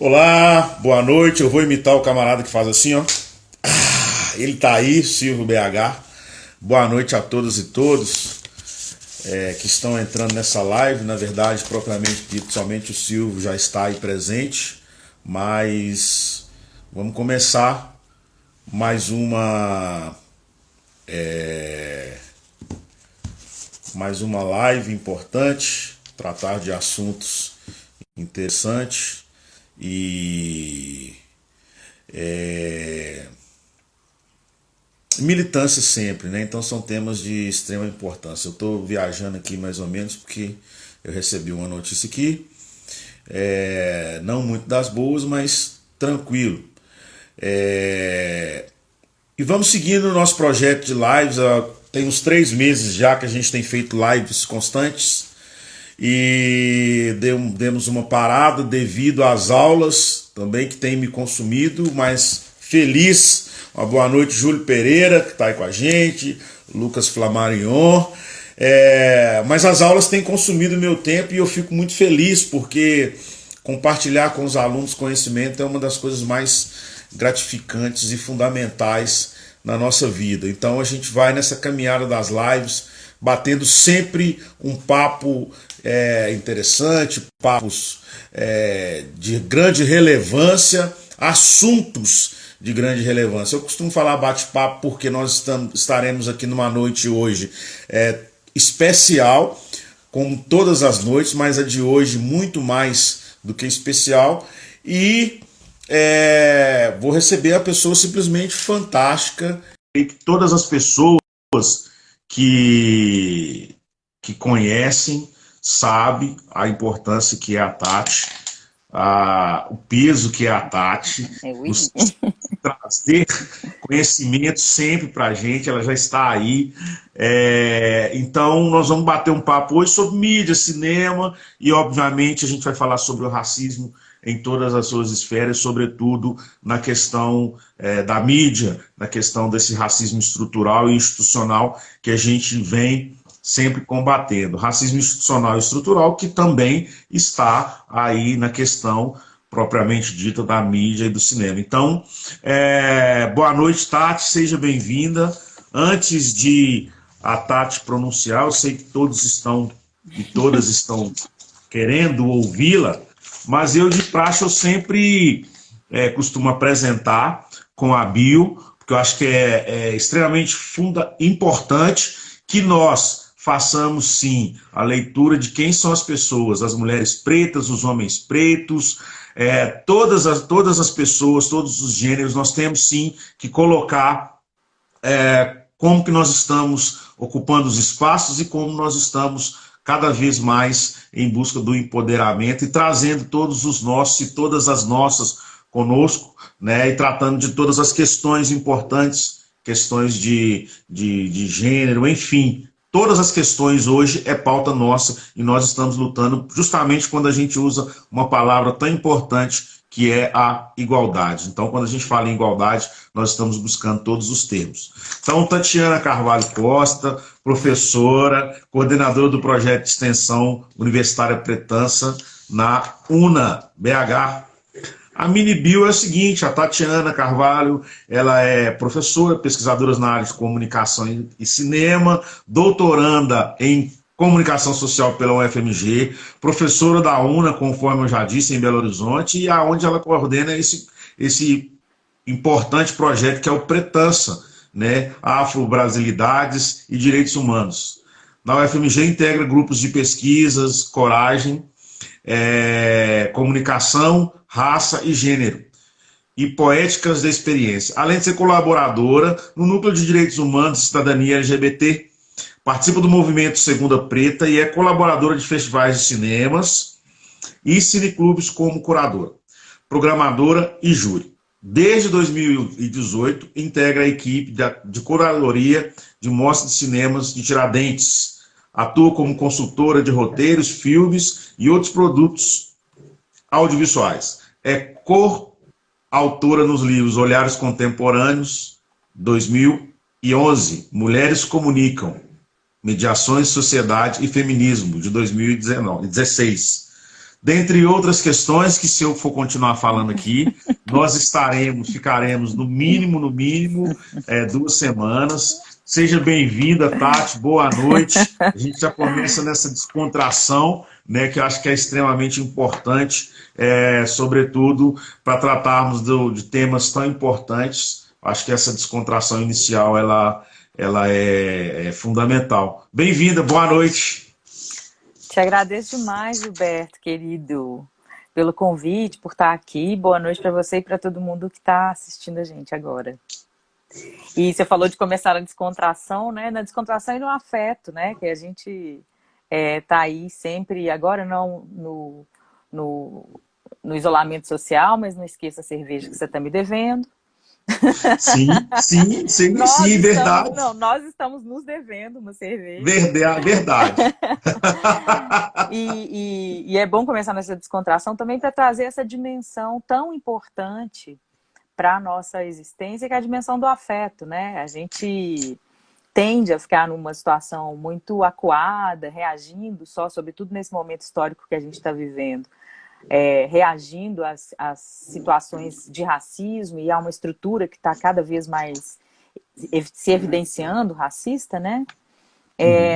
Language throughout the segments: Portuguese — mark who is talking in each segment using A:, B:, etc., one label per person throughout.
A: Olá, boa noite. Eu vou imitar o camarada que faz assim, ó. Ele tá aí, Silvio BH. Boa noite a todas e todos que estão entrando nessa live. Na verdade, propriamente dito, somente o Silvio já está aí presente. Mas vamos começar mais uma live importante, tratar de assuntos interessantes e militância sempre, né? Então são temas de extrema importância. Eu estou viajando aqui mais ou menos porque eu recebi uma notícia aqui, não muito das boas, mas tranquilo. E vamos seguindo o nosso projeto de lives. Tem uns 3 meses já que a gente tem feito lives constantes e demos uma parada devido às aulas também que tem me consumido, mas feliz. Uma boa noite, Júlio Pereira, que está aí com a gente, Lucas Flamarion. Mas as aulas têm consumido meu tempo e eu fico muito feliz porque compartilhar com os alunos conhecimento é uma das coisas mais gratificantes e fundamentais na nossa vida. Então a gente vai nessa caminhada das lives, batendo sempre um papo interessante, papos de grande relevância, assuntos de grande relevância. Eu costumo falar bate-papo porque nós estaremos aqui numa noite hoje especial, como todas as noites, mas a de hoje muito mais do que especial, e vou receber a pessoa simplesmente fantástica, e todas as pessoas que conhecem sabem a importância que é a Tati, o peso que é a Tati, nos trazer conhecimento sempre para a gente. Ela já está aí. Então nós vamos bater um papo hoje sobre mídia, cinema e obviamente a gente vai falar sobre o racismo em todas as suas esferas, sobretudo na questão da mídia, na questão desse racismo estrutural e institucional que a gente vem sempre combatendo. Racismo institucional e estrutural que também está aí na questão propriamente dita da mídia e do cinema. Então, boa noite, Tati, seja bem-vinda. Antes de a Tati pronunciar, eu sei que todos estão e todas estão querendo ouvi-la, mas eu de praxe eu sempre costumo apresentar com a bio, porque eu acho que é extremamente importante que nós façamos sim a leitura de quem são as pessoas, as mulheres pretas, os homens pretos, todas as pessoas, todos os gêneros. Nós temos sim que colocar como que nós estamos ocupando os espaços e como nós estamos cada vez mais em busca do empoderamento e trazendo todos os nossos e todas as nossas conosco, né, e tratando de todas as questões importantes, questões de gênero, enfim. Todas as questões hoje é pauta nossa e nós estamos lutando justamente quando a gente usa uma palavra tão importante que é a igualdade. Então, quando a gente fala em igualdade, nós estamos buscando todos os termos. Então, Tatiana Carvalho Costa, professora, coordenadora do projeto de extensão universitária Pretança na UNA, BH. A mini bio é o seguinte: a Tatiana Carvalho, ela é professora, pesquisadora na área de comunicação e cinema, doutoranda em comunicação social pela UFMG, professora da UNA, conforme eu já disse, em Belo Horizonte, e aonde ela coordena esse importante projeto que é o Pretança, né? Afro-Brasilidades e Direitos Humanos. Na UFMG integra grupos de pesquisas, coragem, comunicação, raça e gênero, e poéticas da experiência, além de ser colaboradora no Núcleo de Direitos Humanos e Cidadania LGBT, participa do movimento Segunda Preta e é colaboradora de festivais de cinemas e cineclubes como curadora, programadora e júri. Desde 2018, integra a equipe de curadoria de mostras de cinemas de Tiradentes. Atua como consultora de roteiros, filmes e outros produtos audiovisuais. É coautora nos livros Olhares Contemporâneos, 2011, Mulheres Comunicam, Mediações, Sociedade e Feminismo, de 2016. dentre outras questões que, se eu for continuar falando aqui, nós ficaremos no mínimo, 2 semanas. Seja bem-vinda, Tati, boa noite. A gente já começa nessa descontração, né, que eu acho que é extremamente importante, sobretudo para tratarmos de temas tão importantes. Acho que essa descontração inicial ela é fundamental. Bem-vinda, boa noite.
B: Te agradeço demais, Gilberto, querido, pelo convite, por estar aqui. Boa noite para você e para todo mundo que está assistindo a gente agora. E você falou de começar a descontração, né? Na descontração e no afeto, né? Que a gente tá aí sempre, agora não no isolamento social, mas não esqueça a cerveja que você está me devendo.
A: Sim, verdade.
B: Nós estamos nos devendo uma cerveja.
A: Verdade.
B: E é bom começar nessa descontração também para trazer essa dimensão tão importante para a nossa existência, que é a dimensão do afeto, né? A gente tende a ficar numa situação muito acuada, reagindo só, sobretudo nesse momento histórico que a gente está vivendo, reagindo às situações de racismo e a uma estrutura que está cada vez mais se evidenciando racista, né?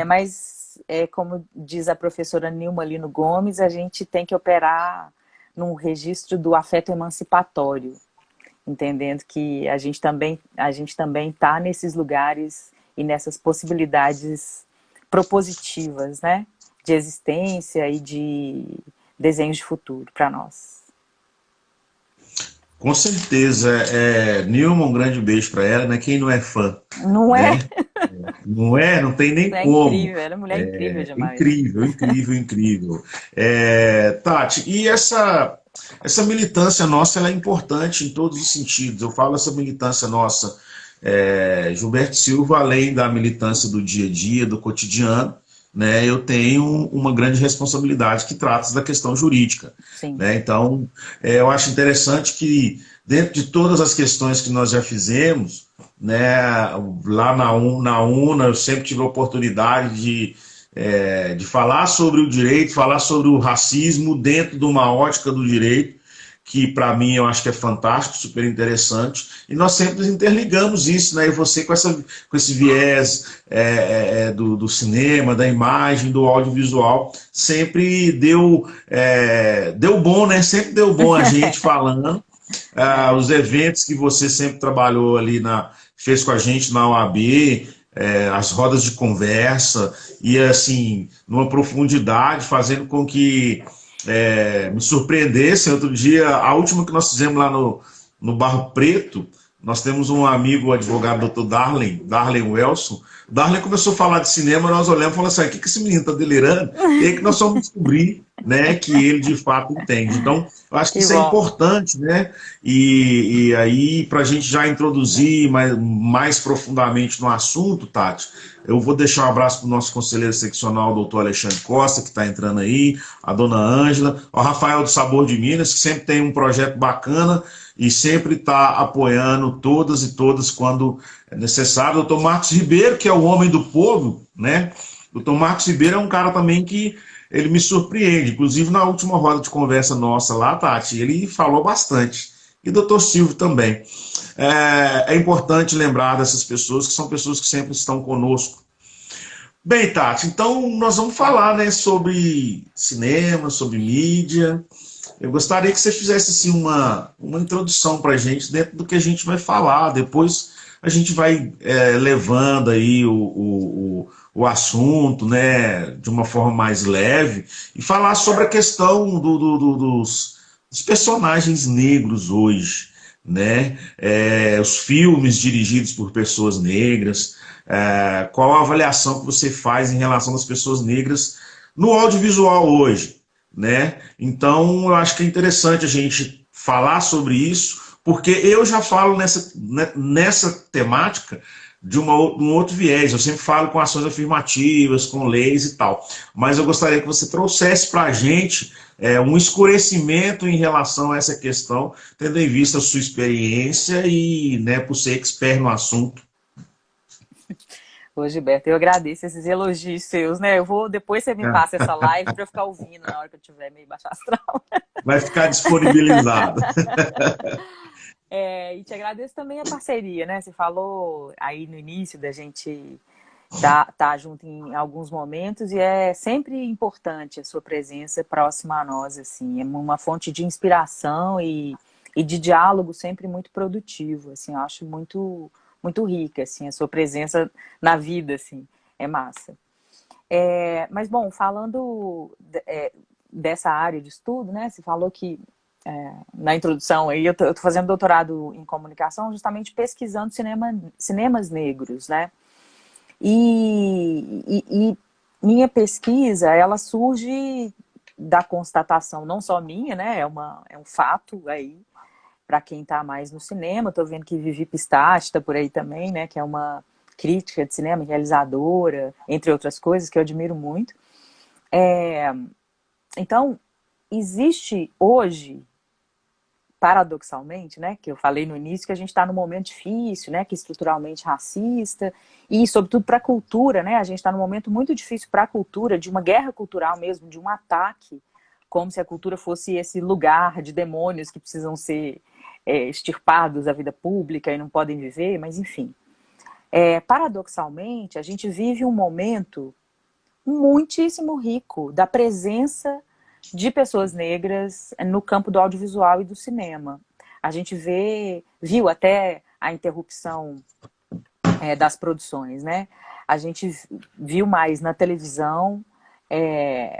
B: Mas, como diz a professora Nilma Lino Gomes, a gente tem que operar num registro do afeto emancipatório, entendendo que a gente também está nesses lugares e nessas possibilidades propositivas, né, de existência e de desenhos de futuro para nós.
A: Com certeza. Nilma, um grande beijo para ela, né? Quem não é fã?
B: Não é?
A: Né? Não é? Não tem nem como.
B: Incrível, ela é mulher incrível demais.
A: Incrível. Tati, e essa militância nossa ela é importante em todos os sentidos. Eu falo essa militância nossa, Gilberto Silva, além da militância do dia a dia, do cotidiano, né, eu tenho uma grande responsabilidade que trata da questão jurídica. Né? Então, eu acho interessante que, dentro de todas as questões que nós já fizemos, né, lá na UNA, eu sempre tive a oportunidade de falar sobre o direito, falar sobre o racismo dentro de uma ótica do direito, que para mim eu acho que é fantástico, super interessante, e nós sempre interligamos isso, né? E você com esse viés do cinema, da imagem, do audiovisual, sempre deu bom, né? Sempre deu bom a gente falando. Os eventos que você sempre trabalhou ali, fez com a gente na OAB, as rodas de conversa, e assim, numa profundidade, fazendo com que me surpreendesse. Outro dia, a última que nós fizemos lá no Barro Preto, nós temos um amigo, o advogado Dr. Darlen Welson. Darlen começou a falar de cinema, nós olhamos e falamos assim, o que esse menino está delirando? E aí que nós fomos descobrir, né, que ele de fato entende. Então, eu acho que isso é importante, né? E aí, para a gente já introduzir mais profundamente no assunto, Tati, eu vou deixar um abraço para o nosso conselheiro seccional, o doutor Alexandre Costa, que está entrando aí, a dona Ângela, o Rafael do Sabor de Minas, que sempre tem um projeto bacana e sempre está apoiando todas e todas quando é necessário. O doutor Marcos Ribeiro, que é o homem do povo, né? O doutor Marcos Ribeiro é um cara também que ele me surpreende, inclusive na última roda de conversa nossa lá, Tati, ele falou bastante. E o doutor Silvio também. É importante lembrar dessas pessoas, que são pessoas que sempre estão conosco. Bem, Tati, então nós vamos falar, né, sobre cinema, sobre mídia. Eu gostaria que você fizesse assim, uma introdução para a gente dentro do que a gente vai falar. Depois a gente vai levando aí o assunto, né, de uma forma mais leve, e falar sobre a questão dos personagens negros hoje, né? Os filmes dirigidos por pessoas negras, qual a avaliação que você faz em relação às pessoas negras no audiovisual hoje, né? Então, eu acho que é interessante a gente falar sobre isso, porque eu já falo nessa temática de um outro viés. Eu sempre falo com ações afirmativas, com leis e tal, mas eu gostaria que você trouxesse para a gente um esclarecimento em relação a essa questão, tendo em vista a sua experiência e, né, por ser expert no assunto.
B: Ô, Gilberto, eu agradeço esses elogios seus, né? Depois você me passa essa live para eu ficar ouvindo na hora que eu tiver meio baixo astral.
A: Vai ficar disponibilizado.
B: E te agradeço também a parceria, né? Você falou aí no início da gente tá junto em alguns momentos e é sempre importante a sua presença próxima a nós, assim. É uma fonte de inspiração e de diálogo sempre muito produtivo, assim. Eu acho muito, muito rica, assim, a sua presença na vida, assim. É massa. Mas, bom, falando dessa área de estudo, né? Você falou que na introdução aí, eu tô fazendo doutorado em comunicação justamente pesquisando cinemas negros, né? E minha pesquisa, ela surge da constatação, não só minha, né? É um fato aí, para quem está mais no cinema. Estou vendo que Vivi Pistache está por aí também, né? Que é uma crítica de cinema, realizadora, entre outras coisas, que eu admiro muito. Então, existe hoje, paradoxalmente, né, que eu falei no início, que a gente está num momento difícil, né, que é estruturalmente racista, e sobretudo para a cultura, né, a gente está num momento muito difícil para a cultura, de uma guerra cultural mesmo, de um ataque, como se a cultura fosse esse lugar de demônios que precisam ser extirpados da vida pública e não podem viver, mas enfim. Paradoxalmente, a gente vive um momento muitíssimo rico da presença de pessoas negras no campo do audiovisual e do cinema. A gente viu até a interrupção das produções, né? A gente viu mais na televisão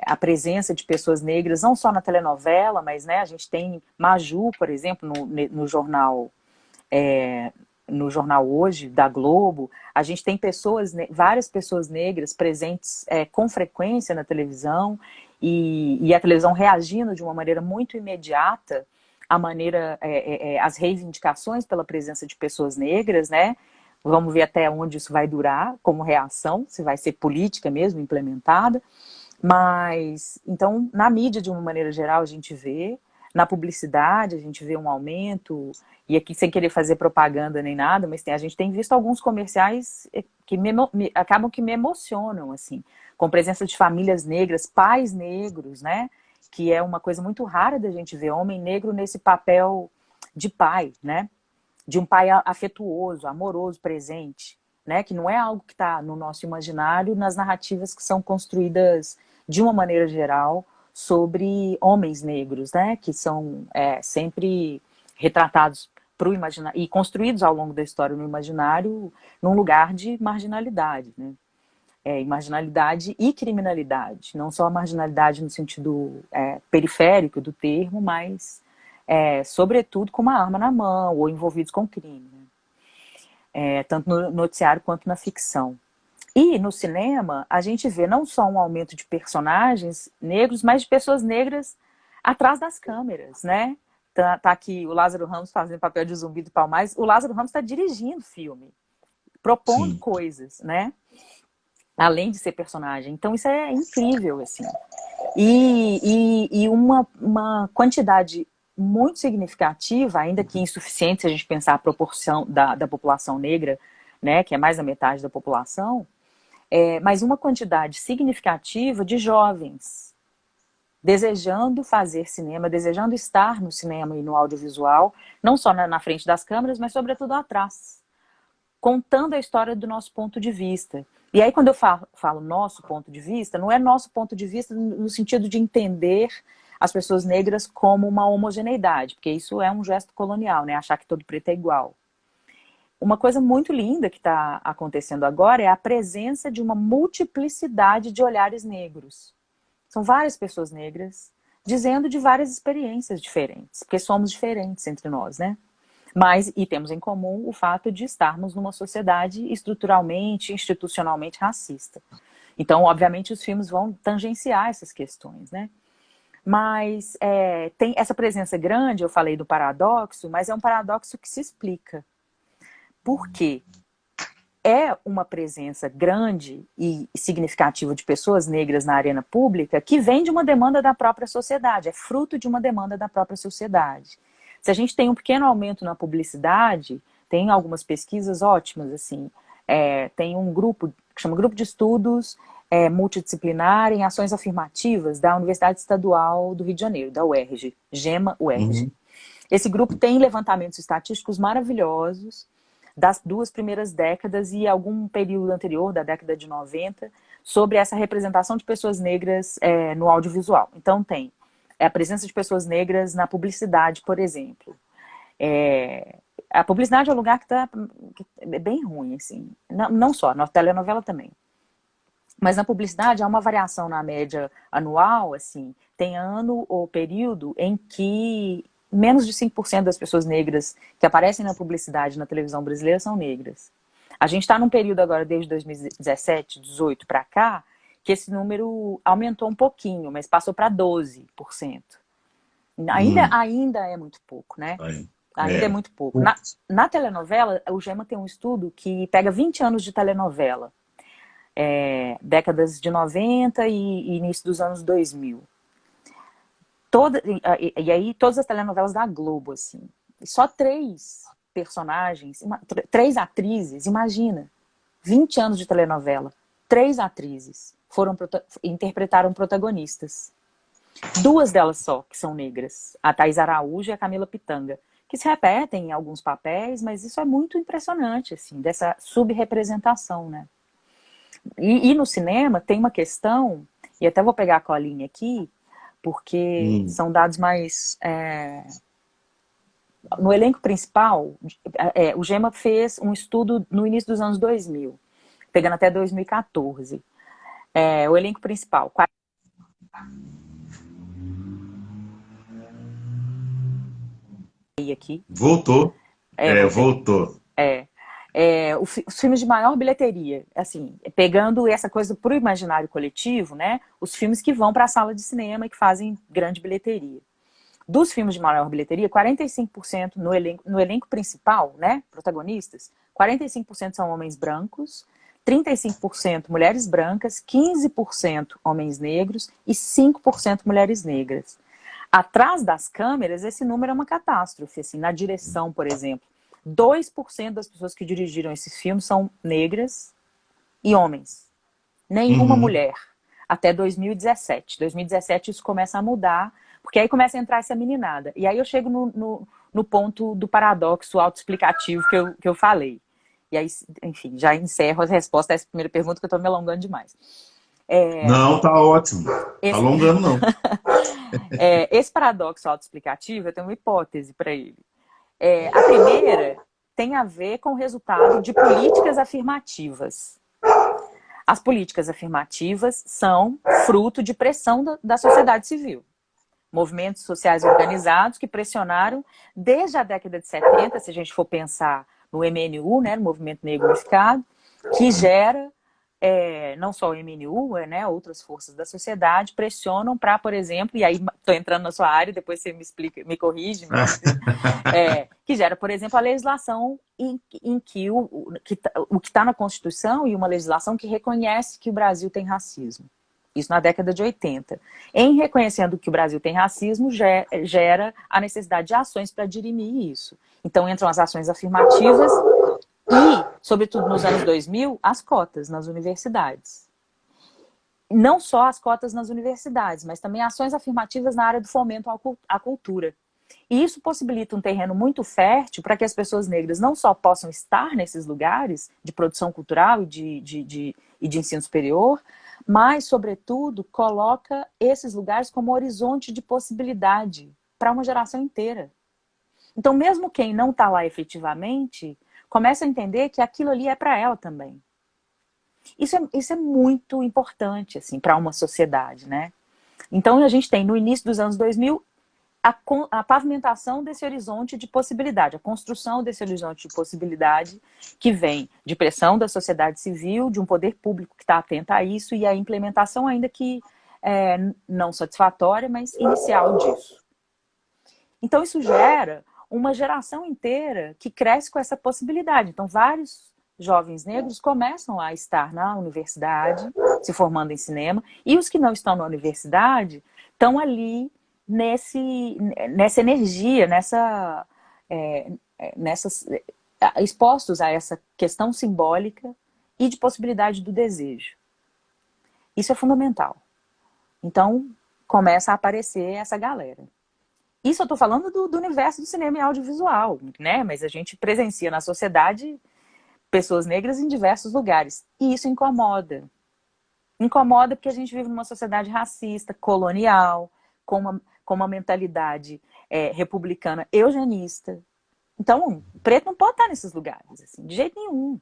B: a presença de pessoas negras, não só na telenovela, mas, né, a gente tem Maju, por exemplo, no jornal Hoje, da Globo. A gente tem várias pessoas negras presentes com frequência na televisão e a televisão reagindo de uma maneira muito imediata às reivindicações pela presença de pessoas negras, né? Vamos ver até onde isso vai durar como reação, se vai ser política mesmo implementada. Mas, então, na mídia, de uma maneira geral, a gente vê. Na publicidade, a gente vê um aumento, e aqui sem querer fazer propaganda nem nada, mas a gente tem visto alguns comerciais que acabam que me emocionam, assim, com presença de famílias negras, pais negros, né? Que é uma coisa muito rara da gente ver homem negro nesse papel de pai, né? De um pai afetuoso, amoroso, presente, né? Que não é algo que está no nosso imaginário, nas narrativas que são construídas de uma maneira geral sobre homens negros, né? Que são sempre retratados para o imaginário e construídos ao longo da história no imaginário num lugar de marginalidade, né? Marginalidade e criminalidade, não só a marginalidade no sentido periférico do termo, mas sobretudo com uma arma na mão ou envolvidos com crime, né? Tanto no noticiário quanto na ficção. E no cinema, a gente vê não só um aumento de personagens negros, mas de pessoas negras atrás das câmeras, né? Tá aqui o Lázaro Ramos fazendo papel de Zumbi do Palmares. O Lázaro Ramos está dirigindo filme, propondo
A: Sim.
B: coisas, né? Além de ser personagem. Então isso é incrível, assim. E uma quantidade muito significativa, ainda que insuficiente se a gente pensar a proporção da população negra, né? Que é mais da metade da população, mas uma quantidade significativa de jovens desejando fazer cinema, desejando estar no cinema e no audiovisual, não só na frente das câmeras, mas sobretudo atrás, contando a história do nosso ponto de vista. E aí quando eu falo nosso ponto de vista, não é nosso ponto de vista no sentido de entender as pessoas negras como uma homogeneidade, porque isso é um gesto colonial, né? Achar que todo preto é igual. Uma coisa muito linda que está acontecendo agora é a presença de uma multiplicidade de olhares negros. São várias pessoas negras dizendo de várias experiências diferentes, porque somos diferentes entre nós, né? E temos em comum o fato de estarmos numa sociedade estruturalmente, institucionalmente racista. Então, obviamente, os filmes vão tangenciar essas questões, né? Mas tem essa presença grande, eu falei do paradoxo, mas é um paradoxo que se explica. Por quê? É uma presença grande e significativa de pessoas negras na arena pública que vem de uma demanda da própria sociedade, é fruto de uma demanda da própria sociedade. Se a gente tem um pequeno aumento na publicidade, tem algumas pesquisas ótimas, assim, tem um grupo que chama Grupo de Estudos Multidisciplinar em Ações Afirmativas da Universidade Estadual do Rio de Janeiro, da UERJ, GEMA-UERJ. Esse grupo tem levantamentos estatísticos maravilhosos das 2 primeiras décadas e algum período anterior, da década de 90, sobre essa representação de pessoas negras no audiovisual. Então tem a presença de pessoas negras na publicidade, por exemplo. A publicidade é um lugar que é bem ruim, assim. Não só, na telenovela também. Mas na publicidade há uma variação na média anual, assim, tem ano ou período em que menos de 5% das pessoas negras que aparecem na publicidade na televisão brasileira são negras. A gente está num período agora, desde 2017, 2018 para cá, que esse número aumentou um pouquinho, mas passou para 12%. Ainda é muito pouco, né? Ainda é muito pouco. Na telenovela, o GEMA tem um estudo que pega 20 anos de telenovela. Décadas de 90 e início dos anos 2000. E aí todas as telenovelas da Globo, assim. Só 3 personagens, 3 atrizes, imagina. 20 anos de telenovela. 3 atrizes interpretaram protagonistas. 2 delas só, que são negras. A Thaís Araújo e a Camila Pitanga. Que se repetem em alguns papéis, mas isso é muito impressionante, assim, dessa subrepresentação, né? E no cinema tem uma questão, e até vou pegar a colinha aqui, porque são dados mais... No elenco principal, o GEMA fez um estudo no início dos anos 2000, pegando até 2014. O elenco principal... Aqui.
A: Voltou. Voltou.
B: Os filmes de maior bilheteria, assim, pegando essa coisa pro imaginário coletivo, né? Os filmes que vão para a sala de cinema e que fazem grande bilheteria. Dos filmes de maior bilheteria, 45% no elenco principal, né? Protagonistas, 45% são homens brancos, 35% mulheres brancas, 15% homens negros e 5% mulheres negras. Atrás das câmeras, esse número é uma catástrofe, assim, na direção, por exemplo. 2% das pessoas que dirigiram esses filmes são negras e homens. Nenhuma mulher. Até 2017. 2017 isso começa a mudar, porque aí começa a entrar essa meninada. E aí eu chego no ponto do paradoxo autoexplicativo que eu falei. E aí, enfim, já encerro a resposta a essa primeira pergunta, que eu estou me alongando demais.
A: Não, tá ótimo. Tá alongando, não.
B: Esse paradoxo autoexplicativo, eu tenho uma hipótese para ele. A primeira tem a ver com o resultado de políticas afirmativas. As políticas afirmativas são fruto de pressão da sociedade civil. Movimentos sociais organizados que pressionaram desde a década de 70, se a gente for pensar no MNU, né, no Movimento Negro Unificado, que gera, não só o MNU, né, outras forças da sociedade pressionam para, por exemplo, e aí estou entrando na sua área, depois você me explica, me corrige, que gera, por exemplo, a legislação em que o que está na Constituição e uma legislação que reconhece que o Brasil tem racismo. Isso na década de 80. Em reconhecendo que o Brasil tem racismo, gera a necessidade de ações para dirimir isso. Então entram as ações afirmativas e, sobretudo nos anos 2000, as cotas nas universidades. Não só as cotas nas universidades, mas também ações afirmativas na área do fomento à cultura. E isso possibilita um terreno muito fértil para que as pessoas negras não só possam estar nesses lugares de produção cultural e de ensino superior, mas, sobretudo, coloca esses lugares como horizonte de possibilidade para uma geração inteira. Então, mesmo quem não está lá efetivamente, começa a entender que aquilo ali é para ela também. Isso é muito importante, assim, para uma sociedade, né? Então, a gente tem, no início dos anos 2000, a pavimentação desse horizonte de possibilidade, a construção desse horizonte de possibilidade que vem de pressão da sociedade civil, de um poder público que está atento a isso e a implementação ainda que não satisfatória, mas inicial disso. Então isso gera uma geração inteira que cresce com essa possibilidade. Então vários jovens negros começam a estar na universidade, se formando em cinema, e os que não estão na universidade estão ali nessa energia, expostos a essa questão simbólica e de possibilidade do desejo. Isso é fundamental. Então, começa a aparecer essa galera. Isso eu estou falando do universo do cinema e audiovisual, né? Mas a gente presencia na sociedade pessoas negras em diversos lugares. E isso incomoda. Incomoda porque a gente vive numa sociedade racista, colonial, com uma mentalidade republicana, eugenista. Então, preto não pode estar nesses lugares, assim, de jeito nenhum.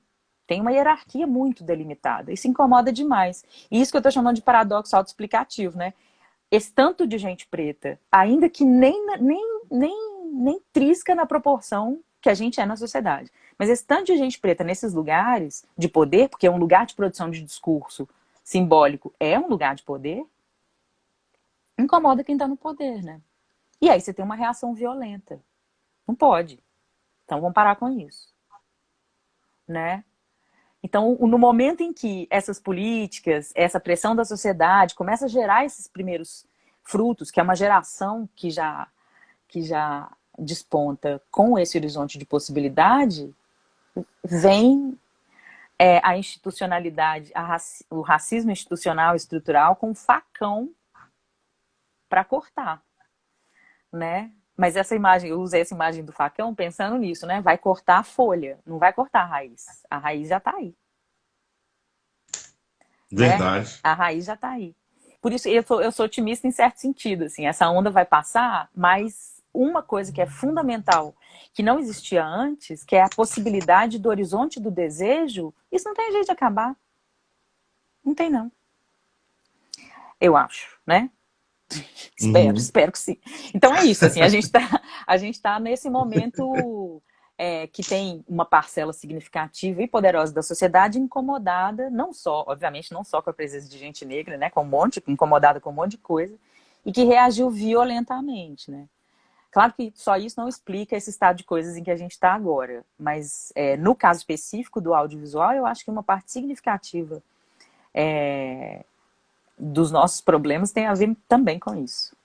B: Tem uma hierarquia muito delimitada. Isso incomoda demais. E isso que eu estou chamando de paradoxo autoexplicativo, né? Esse tanto de gente preta, ainda que nem trisca na proporção que a gente é na sociedade. Mas esse tanto de gente preta nesses lugares de poder, porque é um lugar de produção de discurso simbólico, é um lugar de poder, incomoda quem está no poder, né? E aí você tem uma reação violenta. Não pode. Então vamos parar com isso. Né? Então, no momento em que essas políticas, essa pressão da sociedade começa a gerar esses primeiros frutos, que é uma geração que já desponta com esse horizonte de possibilidade, vem a institucionalidade, o racismo institucional e estrutural com um facão para cortar, né? Mas essa imagem, eu usei essa imagem do facão pensando nisso, né? Vai cortar a folha, não vai cortar a raiz. A raiz já está aí.
A: Verdade.
B: Né? A raiz já está aí. Por isso, eu sou otimista em certo sentido. Assim, essa onda vai passar, mas uma coisa que é fundamental, que não existia antes, que é a possibilidade do horizonte do desejo, isso não tem jeito de acabar. Não tem, não. Eu acho, né? Espero que sim. Então é isso, assim, a gente tá nesse momento que tem uma parcela significativa e poderosa da sociedade incomodada, obviamente não só com a presença de gente negra, né, incomodada com um monte de coisa, e que reagiu violentamente, né. Claro que só isso não explica esse estado de coisas em que a gente está agora, mas no caso específico do audiovisual, eu acho que uma parte significativa dos nossos problemas tem a ver também com isso.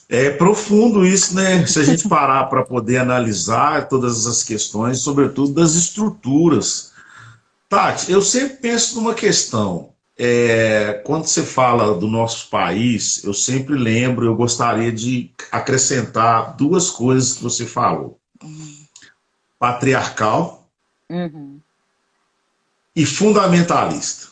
A: É profundo isso, né? Se a gente parar para poder analisar todas essas questões, sobretudo das estruturas. Tati, eu sempre penso numa questão. Quando você fala do nosso país, eu sempre lembro, eu gostaria de acrescentar duas coisas que você falou. Patriarcal e fundamentalista.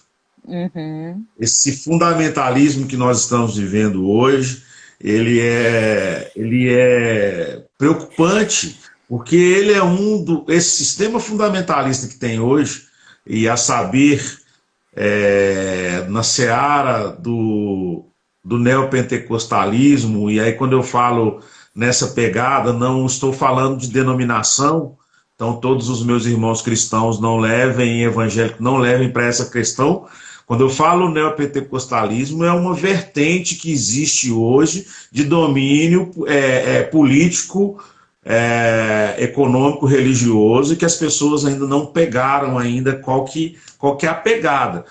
A: Esse fundamentalismo que nós estamos vivendo hoje, ele é preocupante, porque ele é esse sistema fundamentalista que tem hoje, e a saber, na seara do neopentecostalismo, e aí quando eu falo nessa pegada, não estou falando de denominação, então todos os meus irmãos cristãos não levem, evangélicos não levem para essa questão. Quando eu falo neopentecostalismo, é uma vertente que existe hoje de domínio político, econômico, religioso, e que as pessoas ainda não pegaram ainda qual que é a pegada.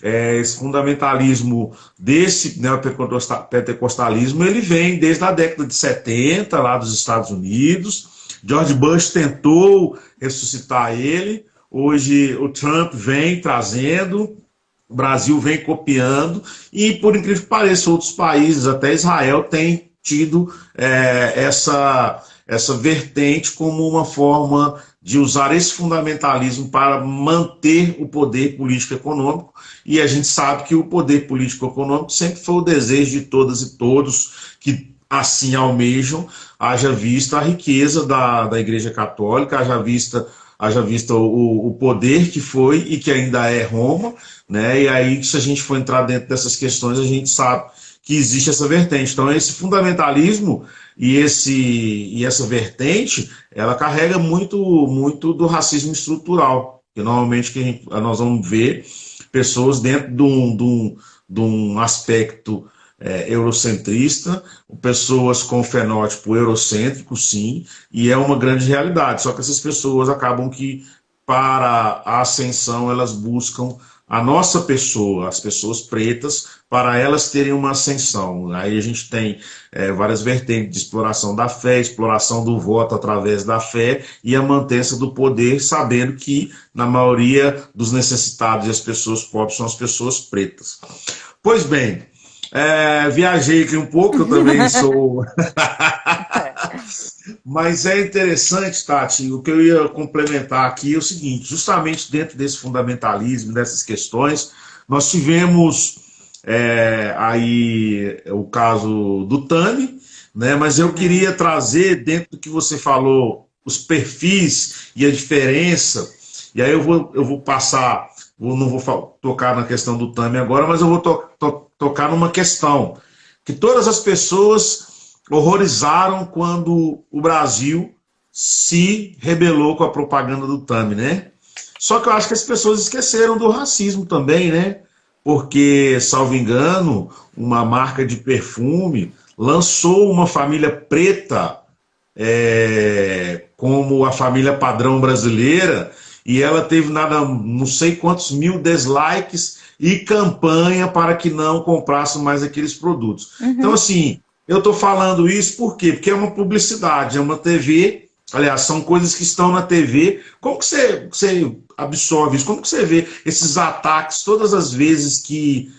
A: Esse fundamentalismo desse neopentecostalismo, ele vem desde a década de 70, lá dos Estados Unidos. George Bush tentou ressuscitar ele, hoje o Trump vem trazendo, o Brasil vem copiando, e por incrível que pareça, outros países, até Israel, tem tido essa vertente como uma forma de usar esse fundamentalismo para manter o poder político-econômico, e a gente sabe que o poder político-econômico sempre foi o desejo de todas e todos que assim almejam, haja vista a riqueza da Igreja Católica, haja vista o poder que foi e que ainda é Roma, né? E aí, se a gente for entrar dentro dessas questões, a gente sabe que existe essa vertente. Então, esse fundamentalismo e essa vertente, ela carrega muito do racismo estrutural, que normalmente nós vamos ver pessoas dentro de um aspecto eurocentrista, pessoas com fenótipo eurocêntrico, sim, e é uma grande realidade. Só que essas pessoas acabam que, para a ascensão, elas buscam a nossa pessoa, as pessoas pretas, para elas terem uma ascensão. Aí a gente tem várias vertentes de exploração da fé, exploração do voto através da fé e a mantença do poder, sabendo que, na maioria dos necessitados e as pessoas pobres são as pessoas pretas. Pois bem, viajei aqui um pouco, eu também sou... Mas é interessante, Tati, o que eu ia complementar aqui é o seguinte, justamente dentro desse fundamentalismo, dessas questões, nós tivemos aí o caso do Tami, né, mas eu queria trazer, dentro do que você falou, os perfis e a diferença, e aí eu vou passar, não vou tocar na questão do Tami agora, mas eu vou tocar numa questão, que todas as pessoas horrorizaram quando o Brasil se rebelou com a propaganda do Tami, né? Só que eu acho que as pessoas esqueceram do racismo também, né? Porque, salvo engano, uma marca de perfume lançou uma família preta como a família padrão brasileira e ela teve não sei quantos mil dislikes e campanha para que não comprassem mais aqueles produtos. Uhum. Então, assim, eu estou falando isso por quê? Porque é uma publicidade, é uma TV, aliás, são coisas que estão na TV. Como que você absorve isso? Como que você vê esses ataques todas as vezes que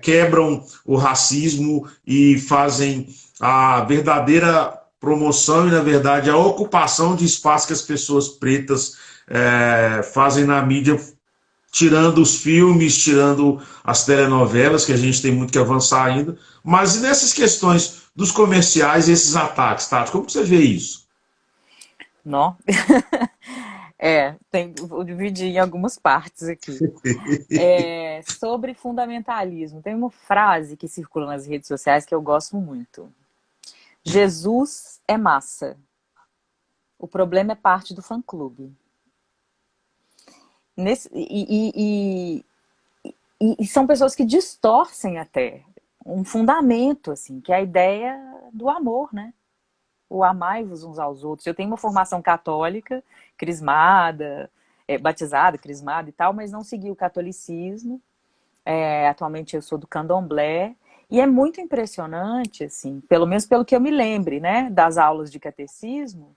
A: quebram o racismo e fazem a verdadeira promoção e, na verdade, a ocupação de espaço que as pessoas pretas fazem na mídia, tirando os filmes, tirando as telenovelas, que a gente tem muito que avançar ainda, mas e nessas questões dos comerciais e esses ataques, Tati, como você vê isso?
B: Não. Vou dividir em algumas partes aqui. Sobre fundamentalismo, tem uma frase que circula nas redes sociais que eu gosto muito. Jesus é massa. O problema é parte do fã-clube. E são pessoas que distorcem até um fundamento, assim, que é a ideia do amor, né? O amai-vos uns aos outros. Eu tenho uma formação católica, crismada, batizada, crismada e tal, mas não segui o catolicismo. Atualmente eu sou do candomblé. E é muito impressionante, assim, pelo menos pelo que eu me lembre, né, das aulas de catecismo,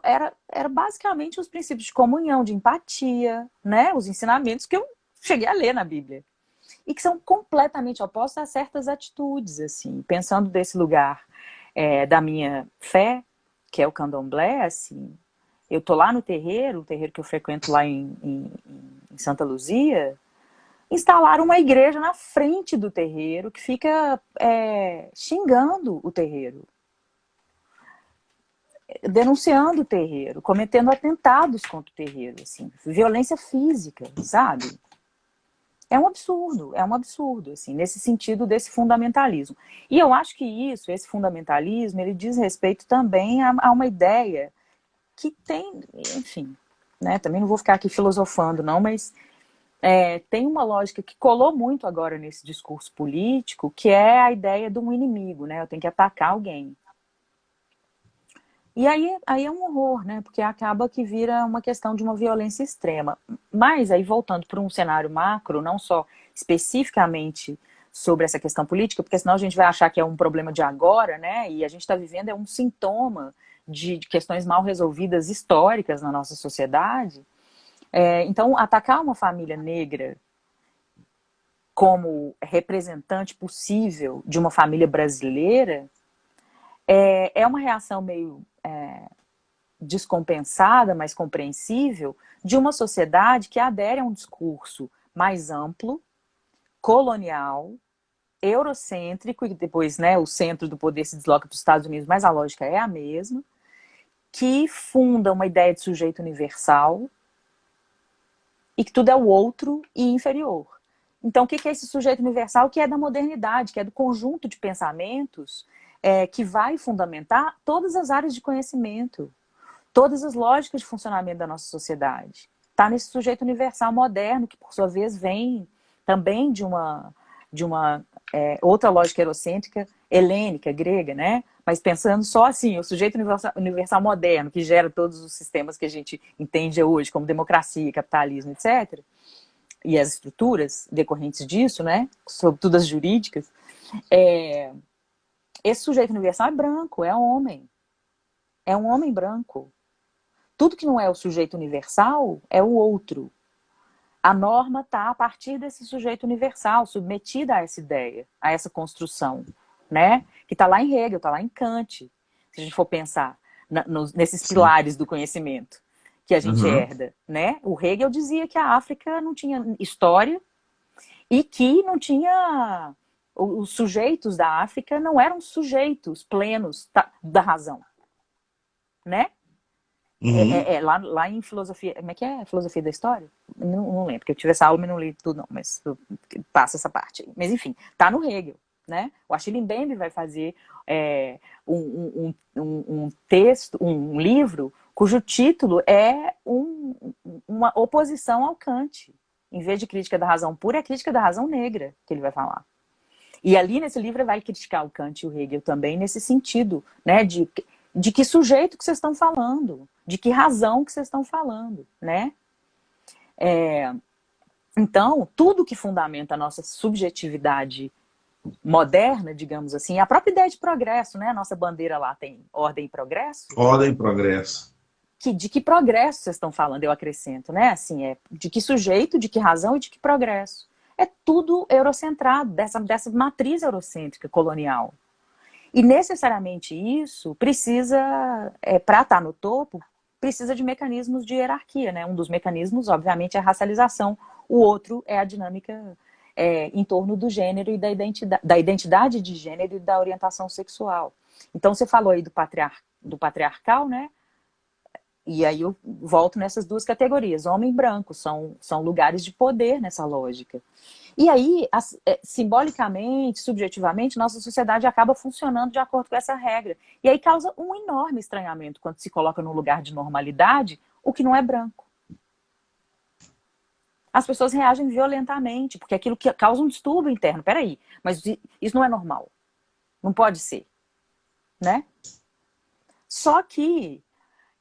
B: era basicamente os princípios de comunhão, de empatia, né, os ensinamentos que eu cheguei a ler na Bíblia. E que são completamente opostos a certas atitudes, assim, pensando desse lugar da minha fé, que é o candomblé, assim, eu tô lá no terreiro, o terreiro que eu frequento lá em Santa Luzia, instalaram uma igreja na frente do terreiro que fica xingando o terreiro, denunciando o terreiro, cometendo atentados contra o terreiro, assim, violência física, sabe? É um absurdo, assim, nesse sentido desse fundamentalismo. E eu acho que esse fundamentalismo, ele diz respeito também a uma ideia que tem, enfim, né, também não vou ficar aqui filosofando, não, mas tem uma lógica que colou muito agora nesse discurso político, que é a ideia de um inimigo, né? Eu tenho que atacar alguém. E aí é um horror, né? Porque acaba que vira uma questão de uma violência extrema. Mas aí, voltando para um cenário macro, não só especificamente sobre essa questão política, porque senão a gente vai achar que é um problema de agora, né? E a gente está vivendo um sintoma de questões mal resolvidas históricas na nossa sociedade. Então, atacar uma família negra como representante possível de uma família brasileira é uma reação meio descompensada, mas compreensível, de uma sociedade que adere a um discurso mais amplo, colonial, eurocêntrico, e depois, né, o centro do poder se desloca para os Estados Unidos, mas a lógica é a mesma, que funda uma ideia de sujeito universal, e que tudo é o outro e inferior. Então, o que é esse sujeito universal? Que é da modernidade, que é do conjunto de pensamentos que vai fundamentar todas as áreas de conhecimento, todas as lógicas de funcionamento da nossa sociedade. Está nesse sujeito universal moderno, que, por sua vez, vem também de uma outra lógica eurocêntrica, helênica, grega, né? Mas pensando só assim, o sujeito universal moderno, que gera todos os sistemas que a gente entende hoje, como democracia, capitalismo, etc., e as estruturas decorrentes disso, né, sobretudo as jurídicas, esse sujeito universal é branco, é homem. É um homem branco. Tudo que não é o sujeito universal é o outro. A norma está a partir desse sujeito universal, submetida a essa ideia, a essa construção, né? Que está lá em Hegel, está lá em Kant, se a gente for pensar nesses pilares do conhecimento que a gente herda, né? O Hegel dizia que a África não tinha história e que não tinha... Os sujeitos da África não eram sujeitos plenos da razão, né? Lá em filosofia, como é que é? Filosofia da história? Não lembro, porque eu tive essa aula, mas não li tudo não, mas passa essa parte aí. Mas enfim, tá no Hegel, né? O Achille Mbembe vai fazer um texto, um livro, cujo título é uma oposição ao Kant. Em vez de crítica da razão pura, é crítica da razão negra que ele vai falar. E ali nesse livro vai criticar o Kant e o Hegel também nesse sentido, né? De que sujeito que vocês estão falando, de que razão que vocês estão falando, né? Então, tudo que fundamenta a nossa subjetividade moderna, digamos assim, a própria ideia de progresso, né? A nossa bandeira lá tem ordem e progresso.
A: Ordem e progresso.
B: De que progresso vocês estão falando, eu acrescento, né? Assim, de que sujeito, de que razão e de que progresso. É tudo eurocentrado, dessa matriz eurocêntrica colonial. E necessariamente isso precisa, para estar no topo, precisa de mecanismos de hierarquia, né? Um dos mecanismos, obviamente, é a racialização. O outro é a dinâmica em torno do gênero e da identidade de gênero e da orientação sexual. Então, você falou aí do patriarcal, né? E aí eu volto nessas duas categorias. Homem e branco são lugares de poder nessa lógica. E aí, simbolicamente, subjetivamente, nossa sociedade acaba funcionando de acordo com essa regra. E aí causa um enorme estranhamento quando se coloca num lugar de normalidade o que não é branco. As pessoas reagem violentamente, porque aquilo que causa um distúrbio interno. Peraí, mas isso não é normal. Não pode ser. Né? Só que,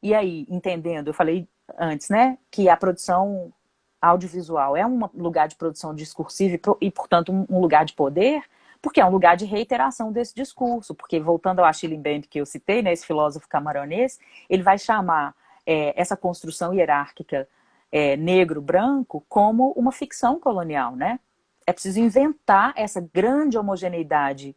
B: e aí, entendendo, eu falei antes, né, que a produção audiovisual é um lugar de produção discursiva e, portanto, um lugar de poder, porque é um lugar de reiteração desse discurso. Porque, voltando ao Achille Mbembe que eu citei, né, esse filósofo camaronês, ele vai chamar essa construção hierárquica negro-branco como uma ficção colonial, né? É preciso inventar essa grande homogeneidade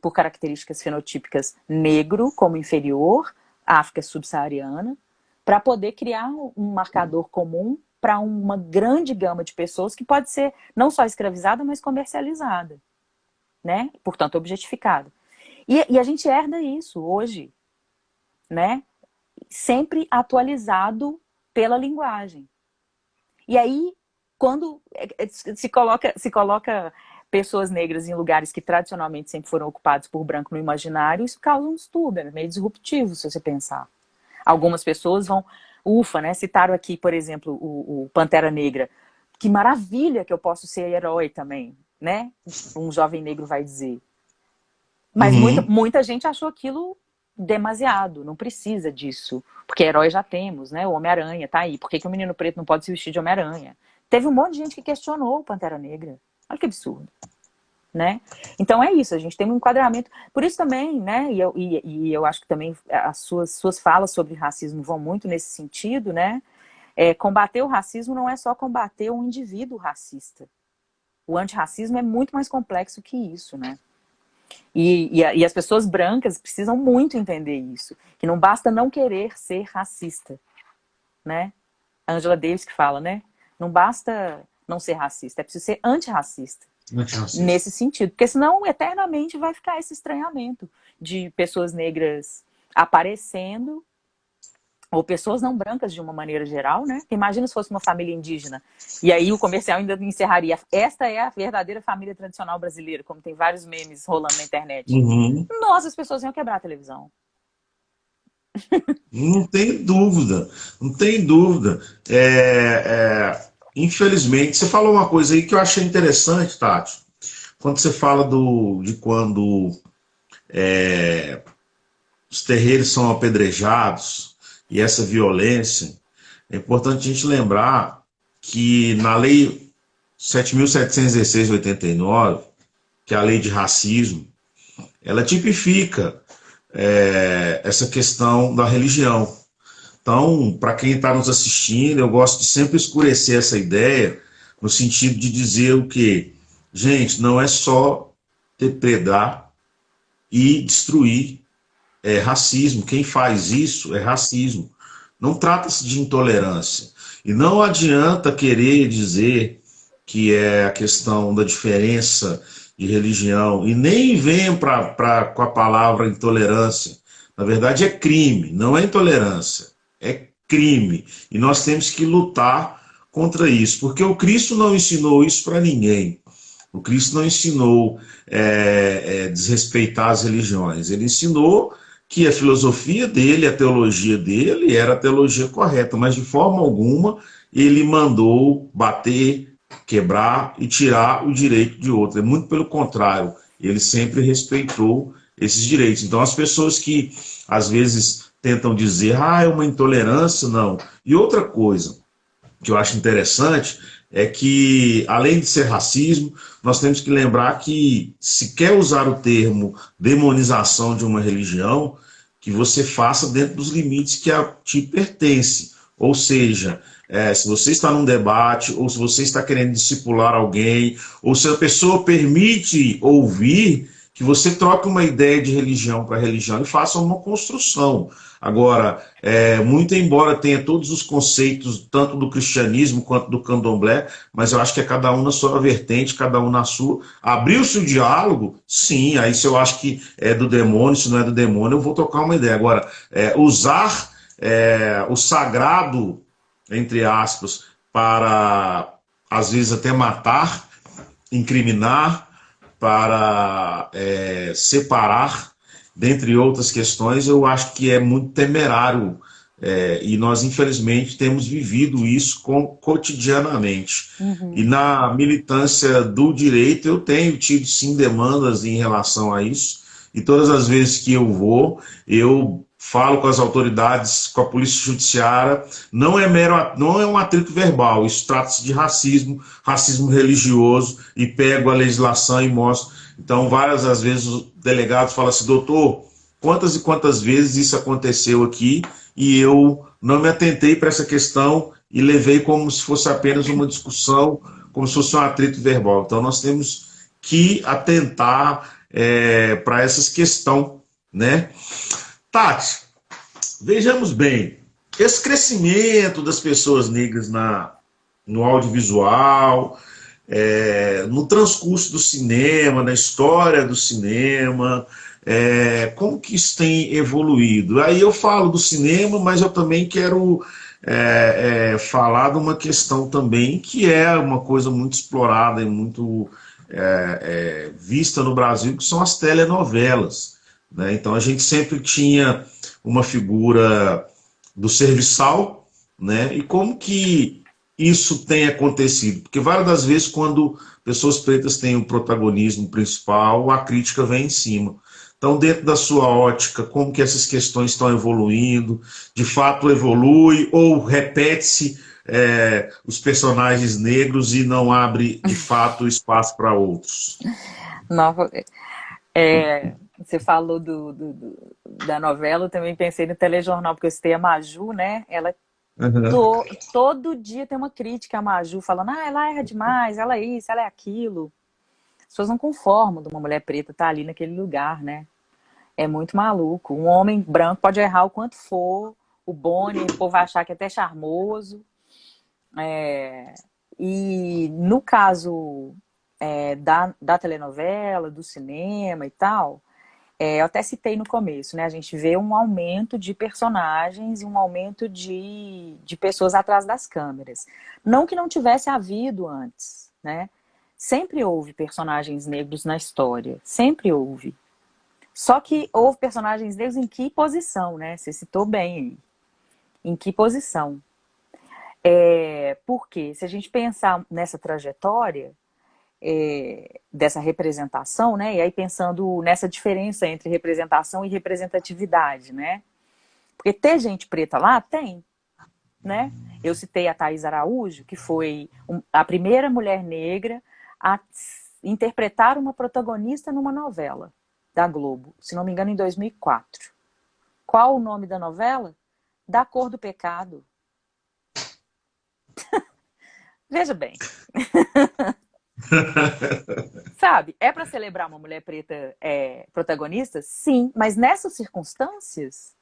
B: por características fenotípicas negro como inferior, África subsaariana, para poder criar um marcador comum para uma grande gama de pessoas que pode ser não só escravizada, mas comercializada, né? Portanto, objetificada. E a gente herda isso hoje, né? Sempre atualizado pela linguagem. E aí, quando se coloca pessoas negras em lugares que tradicionalmente sempre foram ocupados por branco no imaginário, isso causa um distúrbio, é meio disruptivo, se você pensar. Algumas pessoas vão... né? Citaram aqui, por exemplo, o Pantera Negra. Que maravilha que eu posso ser herói também, né? Um jovem negro vai dizer. Mas muita gente achou aquilo demasiado, não precisa disso. Porque herói já temos, né? O Homem-Aranha tá aí. Por que o menino preto não pode se vestir de Homem-Aranha? Teve um monte de gente que questionou o Pantera Negra. Olha que absurdo. Né? Então é isso, a gente tem um enquadramento. Por isso também, né? E eu acho que também as suas falas sobre racismo vão muito nesse sentido, né? Combater o racismo não é só combater um indivíduo racista. O antirracismo é muito mais complexo que isso, né? E as pessoas brancas precisam muito entender isso. Que não basta não querer ser racista, né? A Angela Davis que fala, né? Não basta não ser racista, é preciso ser antirracista. Nesse sentido, porque senão eternamente vai ficar esse estranhamento de pessoas negras aparecendo, ou pessoas não brancas de uma maneira geral, né? Imagina se fosse uma família indígena, e aí o comercial ainda encerraria: esta é a verdadeira família tradicional brasileira, como tem vários memes rolando na internet. Nossa, as pessoas iam quebrar a televisão.
A: Não tem dúvida, não tem dúvida. Infelizmente, você falou uma coisa aí que eu achei interessante, Tati. Quando você fala de quando os terreiros são apedrejados e essa violência, é importante a gente lembrar que na Lei 7.716 de 89, que é a lei de racismo, ela tipifica essa questão da religião. Então, para quem está nos assistindo, eu gosto de sempre escurecer essa ideia, no sentido de dizer o quê? Gente, não é só depredar e destruir racismo. Quem faz isso é racismo. Não trata-se de intolerância. E não adianta querer dizer que é a questão da diferença de religião, e nem venham com a palavra intolerância. Na verdade, é crime, não é intolerância, é crime. E nós temos que lutar contra isso, porque o Cristo não ensinou isso para ninguém. O Cristo não ensinou desrespeitar as religiões. Ele ensinou que a filosofia dele, a teologia dele, era a teologia correta, mas de forma alguma ele mandou bater, quebrar e tirar o direito de outro. É muito pelo contrário, ele sempre respeitou esses direitos. Então, as pessoas que às vezes tentam dizer, é uma intolerância, não. E outra coisa que eu acho interessante é que, além de ser racismo, nós temos que lembrar que, se quer usar o termo demonização de uma religião, que você faça dentro dos limites que a ti pertence. Ou seja, se você está num debate, ou se você está querendo discipular alguém, ou se a pessoa permite ouvir, que você troque uma ideia de religião para religião e faça uma construção. Agora, muito embora tenha todos os conceitos, tanto do cristianismo quanto do candomblé, mas eu acho que é cada um na sua vertente, cada um na sua. Abriu-se o diálogo, sim, aí se eu acho que é do demônio, se não é do demônio, eu vou trocar uma ideia. Agora, usar o sagrado, entre aspas, para, às vezes, até matar, incriminar, para separar, dentre outras questões, eu acho que é muito temerário, e nós, infelizmente, temos vivido isso cotidianamente. E na militância do direito, eu tenho tido, sim, demandas em relação a isso, e todas as vezes que eu vou, eu falo com as autoridades, com a polícia judiciária, não é um atrito verbal, isso trata-se de racismo, racismo religioso, e pego a legislação e mostro. Então, várias das vezes, os delegados falam assim, doutor, quantas e quantas vezes isso aconteceu aqui, e eu não me atentei para essa questão e levei como se fosse apenas uma discussão, como se fosse um atrito verbal. Então, nós temos que atentar para essas questões, né? Tati, vejamos bem, esse crescimento das pessoas negras no audiovisual, no transcurso do cinema, na história do cinema, como que isso tem evoluído? Aí eu falo do cinema, mas eu também quero falar de uma questão também que é uma coisa muito explorada e muito vista no Brasil, que são as telenovelas. Né? Então a gente sempre tinha uma figura do serviçal, né? E como que isso tem acontecido? Porque várias das vezes, quando pessoas pretas têm o protagonismo principal, a crítica vem em cima. Então, dentro da sua ótica, como que essas questões estão evoluindo? De fato evolui ou repete-se os personagens negros e não abre, de fato, espaço para outros?
B: Nova, você falou da novela, eu também pensei no telejornal, porque eu citei a Maju, né? Ela todo dia tem uma crítica a Maju, falando, ela erra demais, ela é isso, ela é aquilo. As pessoas não conformam de uma mulher preta estar ali naquele lugar, né? É muito maluco. Um homem branco pode errar o quanto for, o Boni, o povo vai achar que é até charmoso. E no caso da telenovela, do cinema e tal, eu até citei no começo, né? A gente vê um aumento de personagens e um aumento de pessoas atrás das câmeras. Não que não tivesse havido antes, né? Sempre houve personagens negros na história, sempre houve. Só que houve personagens negros em que posição, né? Você citou bem aí. Em que posição? Porque se a gente pensar nessa trajetória, dessa representação, né? E aí pensando nessa diferença entre representação e representatividade, né? Porque ter gente preta lá, tem, né? Eu citei a Thaís Araújo, que foi a primeira mulher negra a interpretar uma protagonista numa novela da Globo, se não me engano, em 2004. Qual o nome da novela? Da Cor do Pecado. Veja bem. Sabe, é para celebrar uma mulher preta protagonista? Sim, mas nessas circunstâncias,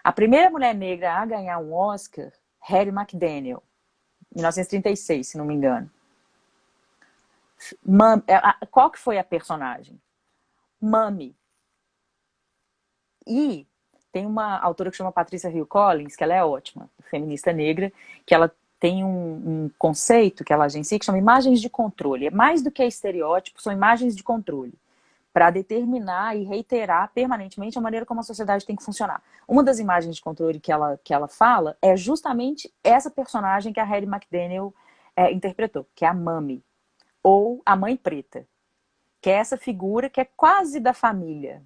B: a primeira mulher negra a ganhar um Oscar, Hattie McDaniel, 1936, se não me engano. Qual que foi a personagem? Mami. E tem uma autora que chama Patricia Hill Collins, que ela é ótima, feminista negra, que ela tem um conceito que ela agencia que chama imagens de controle. É mais do que estereótipo, são imagens de controle, para determinar e reiterar permanentemente a maneira como a sociedade tem que funcionar. Uma das imagens de controle que ela fala é justamente essa personagem que a Hattie McDaniel interpretou, que é a Mami, ou a Mãe Preta, que é essa figura que é quase da família.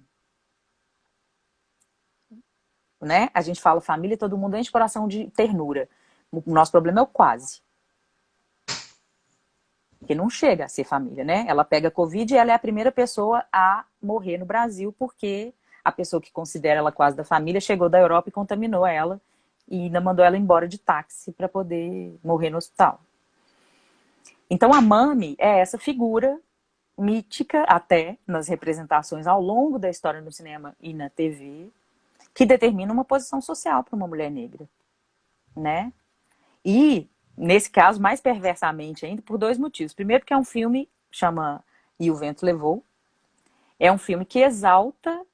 B: Né? A gente fala família, todo mundo enche o coração de ternura. O nosso problema é o quase. Porque não chega a ser família, né? Ela pega Covid e ela é a primeira pessoa a morrer no Brasil porque a pessoa que considera ela quase da família chegou da Europa e contaminou ela e ainda mandou ela embora de táxi para poder morrer no hospital. Então a Mami é essa figura mítica até nas representações ao longo da história no cinema e na TV, que determina uma posição social para uma mulher negra, né? E, nesse caso, mais perversamente ainda, por dois motivos. Primeiro, porque é um filme, chama E o Vento Levou. É um filme que exalta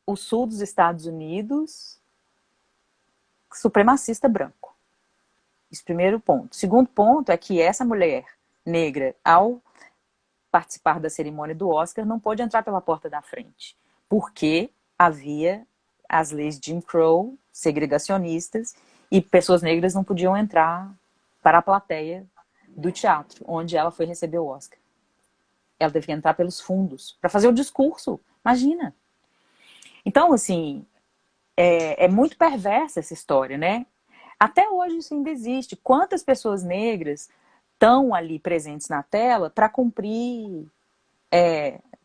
B: o sul dos Estados Unidos supremacista branco. Esse primeiro ponto. Segundo ponto é que essa mulher negra, ao participar da cerimônia do Oscar, não pôde entrar pela porta da frente, porque havia as leis de Jim Crow, segregacionistas, e pessoas negras não podiam entrar para a plateia do teatro, onde ela foi receber o Oscar. Ela teve que entrar pelos fundos para fazer o discurso, imagina. Então, assim, é muito perversa essa história, né? Até hoje isso ainda existe. Quantas pessoas negras estão ali presentes na tela para cumprir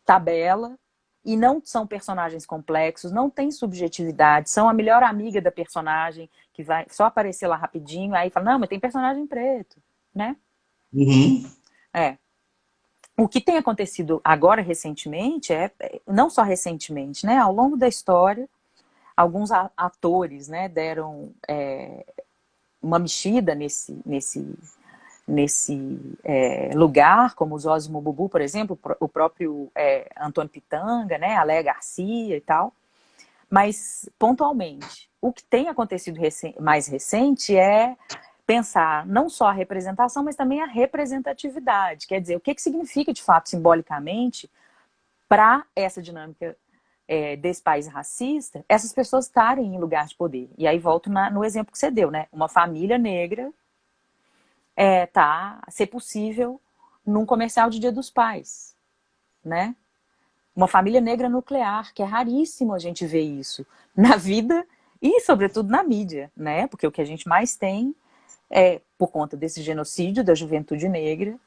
B: tabela e não são personagens complexos, não tem subjetividade, são a melhor amiga da personagem que vai só aparecer lá rapidinho, aí fala, não, mas tem personagem preto, né?
A: Uhum.
B: O que tem acontecido agora recentemente não só recentemente, né? Ao longo da história, alguns atores, né, deram uma mexida nesse lugar, como o Zósimo Bubu, por exemplo, o próprio Antônio Pitanga, né, a Léa Garcia e tal. Mas, pontualmente, o que tem acontecido mais recente é pensar não só a representação, mas também a representatividade. Quer dizer, o que significa, de fato, simbolicamente, para essa dinâmica desse país racista, essas pessoas estarem em lugar de poder. E aí volto no exemplo que você deu, né? Uma família negra ser possível num comercial de Dia dos Pais, né? Uma família negra nuclear, que é raríssimo a gente ver isso na vida e, sobretudo, na mídia, né? Porque o que a gente mais tem por conta desse genocídio da juventude negra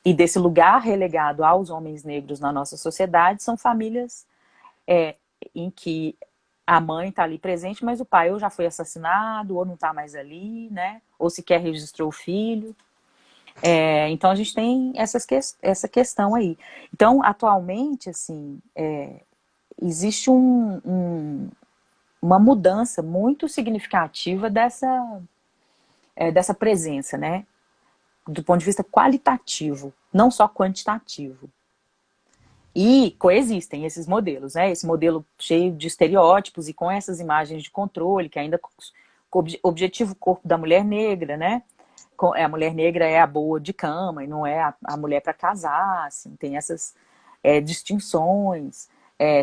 B: e desse lugar relegado aos homens negros na nossa sociedade, são famílias em que a mãe está ali presente, mas o pai ou já foi assassinado, ou não está mais ali, né? Ou sequer registrou o filho. Então a gente tem essa questão aí. Então, atualmente, assim, existe uma mudança muito significativa dessa presença, né? Do ponto de vista qualitativo, não só quantitativo. E coexistem esses modelos, né? Esse modelo cheio de estereótipos e com essas imagens de controle, que ainda objetivo o corpo da mulher negra, né? A mulher negra é a boa de cama e não é a mulher para casar, assim, tem essas distinções,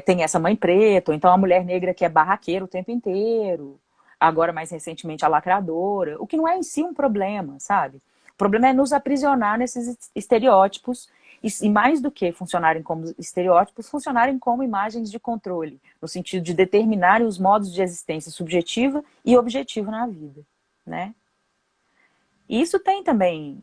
B: tem essa mãe preta, ou então a mulher negra que é barraqueira o tempo inteiro, agora mais recentemente a lacradora, o que não é em si um problema, sabe? O problema é nos aprisionar nesses estereótipos e mais do que funcionarem como estereótipos, funcionarem como imagens de controle, no sentido de determinarem os modos de existência subjetiva e objetiva na vida, né? E isso tem também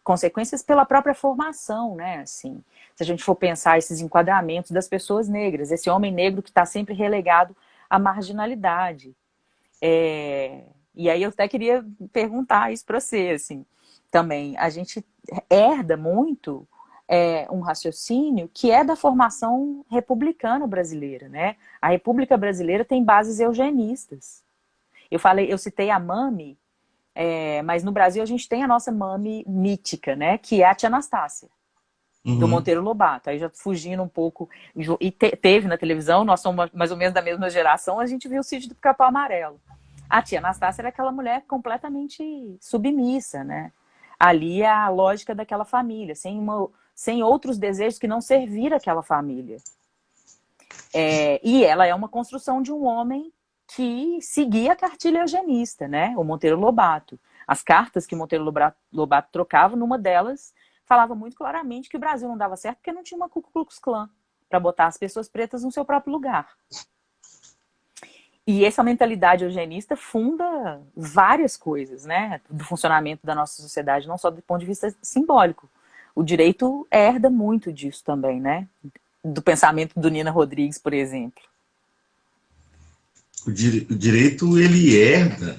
B: consequências pela própria formação, né? Assim, se a gente for pensar esses enquadramentos das pessoas negras, esse homem negro que está sempre relegado à marginalidade. E aí eu até queria perguntar isso para você, assim, também. A gente herda muito um raciocínio que é da formação republicana brasileira, né? A República Brasileira tem bases eugenistas. Eu citei a Mami, mas no Brasil a gente tem a nossa Mami mítica, né? Que é a tia Anastácia, do Monteiro Lobato. Aí já fugindo um pouco, e teve na televisão, nós somos mais ou menos da mesma geração, a gente viu o Sítio do Pica-Pau Amarelo. A tia Anastácia era aquela mulher completamente submissa, né? Ali é a lógica daquela família, sem outros desejos que não servir aquela família. E ela é uma construção de um homem que seguia a cartilha eugenista, né? O Monteiro Lobato. As cartas que Monteiro Lobato trocava, numa delas, falava muito claramente que o Brasil não dava certo porque não tinha uma Ku Klux Klan para botar as pessoas pretas no seu próprio lugar. E essa mentalidade eugenista funda várias coisas, né? Do funcionamento da nossa sociedade, não só do ponto de vista simbólico. O direito herda muito disso também, né? Do pensamento do Nina Rodrigues, por exemplo.
A: O direito, ele herda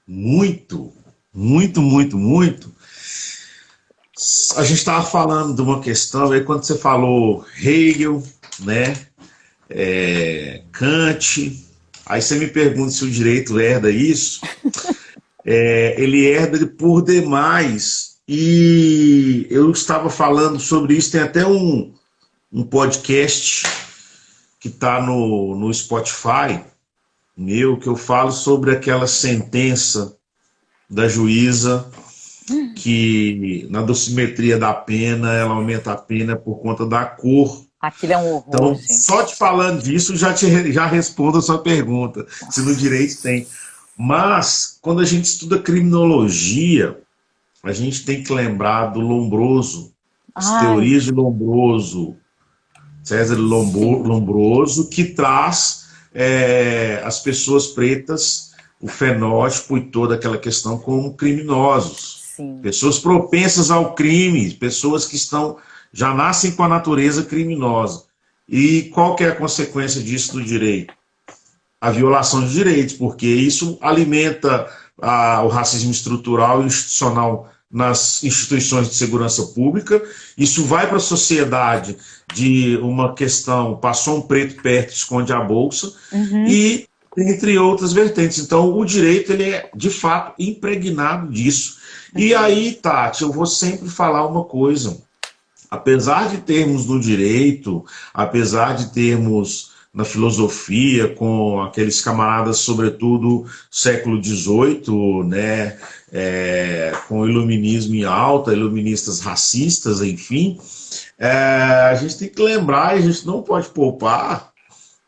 A: muito, muito, muito, muito. A gente estava falando de uma questão, aí quando você falou Hegel, né, Kant, aí você me pergunta se o direito herda isso. Ele herda por demais, e eu estava falando sobre isso, tem até um podcast que está no Spotify, que eu falo sobre aquela sentença da juíza que na dosimetria da pena, ela aumenta a pena por conta da cor.
B: Aquilo é um horror,
A: então,
B: gente.
A: Só te falando disso, já respondo a sua pergunta, se no direito tem. Mas, quando a gente estuda criminologia, a gente tem que lembrar do Lombroso, as teorias de Lombroso, César Lombroso, que traz as pessoas pretas, o fenótipo e toda aquela questão como criminosos.
B: Sim.
A: Pessoas propensas ao crime, pessoas que já nascem com a natureza criminosa. E qual que é a consequência disso no direito? A violação de direitos, porque isso alimenta o racismo estrutural e institucional nas instituições de segurança pública. Isso vai para a sociedade de uma questão, passou um preto perto, esconde a bolsa, e entre outras vertentes. Então, o direito, ele é, de fato, impregnado disso. E aí, Tati, eu vou sempre falar uma coisa. Apesar de termos no direito, apesar de termos na filosofia, com aqueles camaradas, sobretudo, século XVIII, né, com o iluminismo em alta, iluministas racistas, enfim, a gente tem que lembrar, e a gente não pode poupar,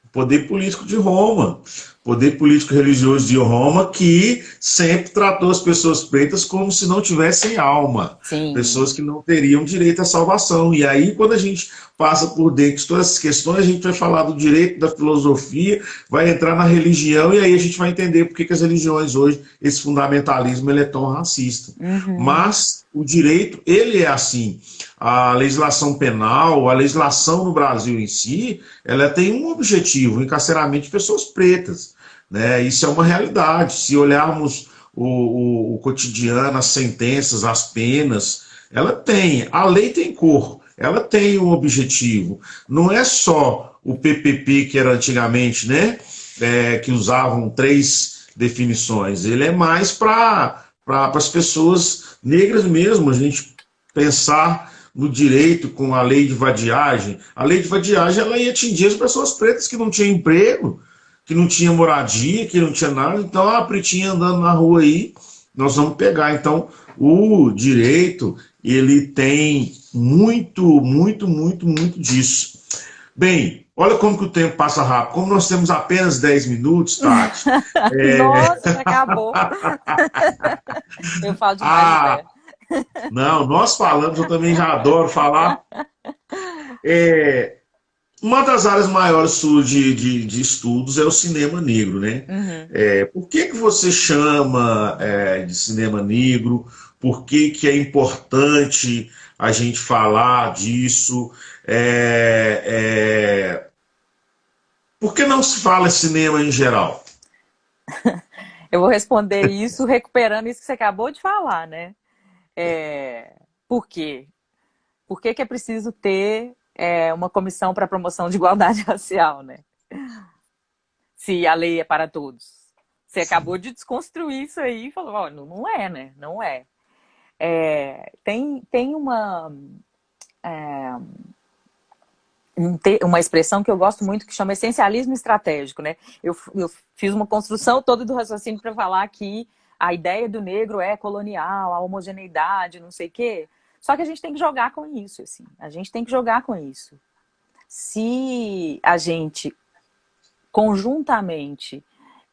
A: o poder político de Roma, poder político religioso de Roma, que sempre tratou as pessoas pretas como se não tivessem alma.
B: Sim.
A: Pessoas que não teriam direito à salvação. E aí, quando a gente passa por dentro de todas essas questões, a gente vai falar do direito, da filosofia, vai entrar na religião, e aí a gente vai entender por que as religiões hoje, esse fundamentalismo, ele é tão racista. Mas o direito, ele é assim. A legislação penal, a legislação no Brasil em si, ela tem um objetivo, o encarceramento de pessoas pretas. Né? Isso é uma realidade. Se olharmos o cotidiano, as sentenças, as penas, a lei tem cor, ela tem um objetivo. Não é só o PPP que era antigamente, né? Que usavam 3 definições. Ele é mais para as pessoas negras mesmo, a gente pensar no direito com a lei de vadiagem. A lei de vadiagem, ela ia atingir as pessoas pretas que não tinham emprego, que não tinha moradia, que não tinha nada. Então, a pretinha andando na rua aí, nós vamos pegar. Então, o direito, ele tem muito, muito, muito, muito disso. Bem, olha como que o tempo passa rápido. Como nós temos apenas 10 minutos, Tati.
B: Nossa, já acabou. Eu falo demais,
A: Não, nós falamos, eu também já adoro falar. Uma das áreas maiores suas de estudos é o cinema negro, né?
B: Uhum.
A: Por que que você chama de cinema negro? Por que que é importante a gente falar disso? É, é, por que não se fala em cinema em geral?
B: Eu vou responder isso recuperando isso que você acabou de falar, né? Por quê? Por que que é preciso ter uma comissão para a promoção de igualdade racial, né? Se a lei é para todos. Você acabou de desconstruir isso aí e falou, ó, não é, né? Não é. Tem uma expressão que eu gosto muito que chama essencialismo estratégico, né? Eu fiz uma construção toda do raciocínio para falar que a ideia do negro é colonial, a homogeneidade, não sei o quê. Só que a gente tem que jogar com isso, assim. A gente tem que jogar com isso. Se a gente conjuntamente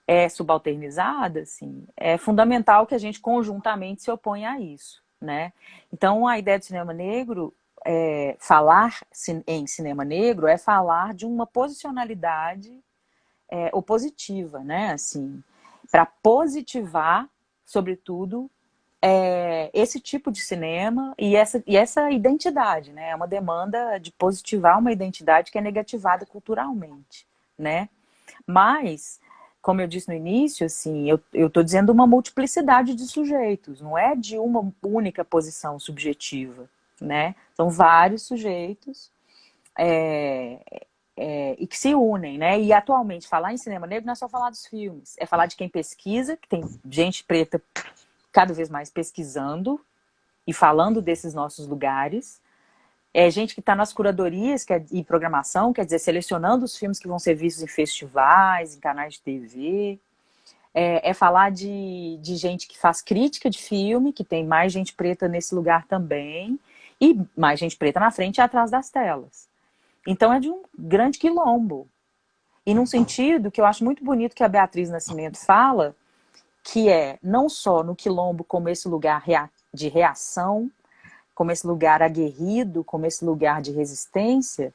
B: é subalternizada, assim, é fundamental que a gente conjuntamente se oponha a isso, né? Então, a ideia do cinema negro, falar em cinema negro é falar de uma posicionalidade opositiva, né? Assim, para positivar, sobretudo, esse tipo de cinema e essa identidade, né? É uma demanda de positivar uma identidade que é negativada culturalmente, né? Mas, como eu disse no início, assim, eu estou dizendo uma multiplicidade de sujeitos, não é de uma única posição subjetiva, né? São vários sujeitos e que se unem, né? E atualmente, falar em cinema negro não é só falar dos filmes, é falar de quem pesquisa, que tem gente preta cada vez mais pesquisando e falando desses nossos lugares. É gente que está nas curadorias e programação, quer dizer, selecionando os filmes que vão ser vistos em festivais, em canais de TV. Falar de gente que faz crítica de filme, que tem mais gente preta nesse lugar também, e mais gente preta na frente e atrás das telas. Então é de um grande quilombo. E num sentido que eu acho muito bonito que a Beatriz Nascimento fala, que é não só no quilombo como esse lugar de reação, como esse lugar aguerrido, como esse lugar de resistência,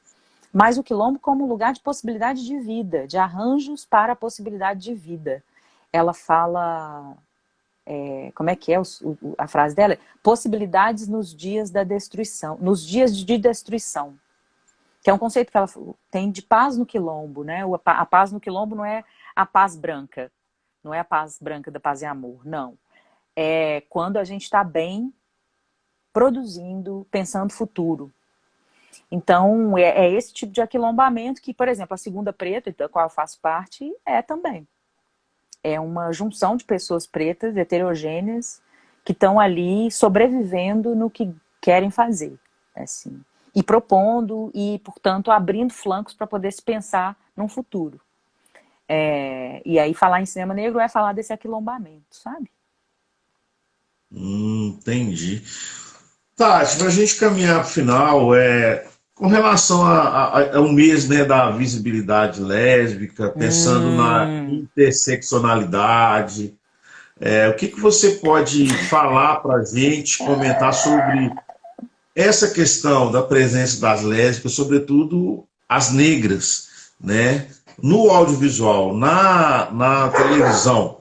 B: mas o quilombo como lugar de possibilidade de vida, de arranjos para a possibilidade de vida. Ela fala, como é que é a frase dela? Possibilidades nos dias da destruição, nos dias de destruição. Que é um conceito que ela tem de paz no quilombo, né? A paz no quilombo não é a paz branca, não é a paz branca da paz e amor, não. É quando a gente está bem produzindo, pensando futuro. Então, é esse tipo de aquilombamento que, por exemplo, a Segunda Preta, da qual eu faço parte, é também. É uma junção de pessoas pretas, heterogêneas, que estão ali sobrevivendo no que querem fazer, assim. E propondo e, portanto, abrindo flancos para poder se pensar num futuro. E aí falar em cinema negro é falar desse aquilombamento, sabe?
A: Entendi. Tati, para a gente caminhar para o final, com relação ao mês, né, da visibilidade lésbica, pensando na
B: Hum.
A: interseccionalidade, o que que você pode falar para a gente, comentar sobre essa questão da presença das lésbicas, sobretudo as negras, né, no audiovisual, na televisão,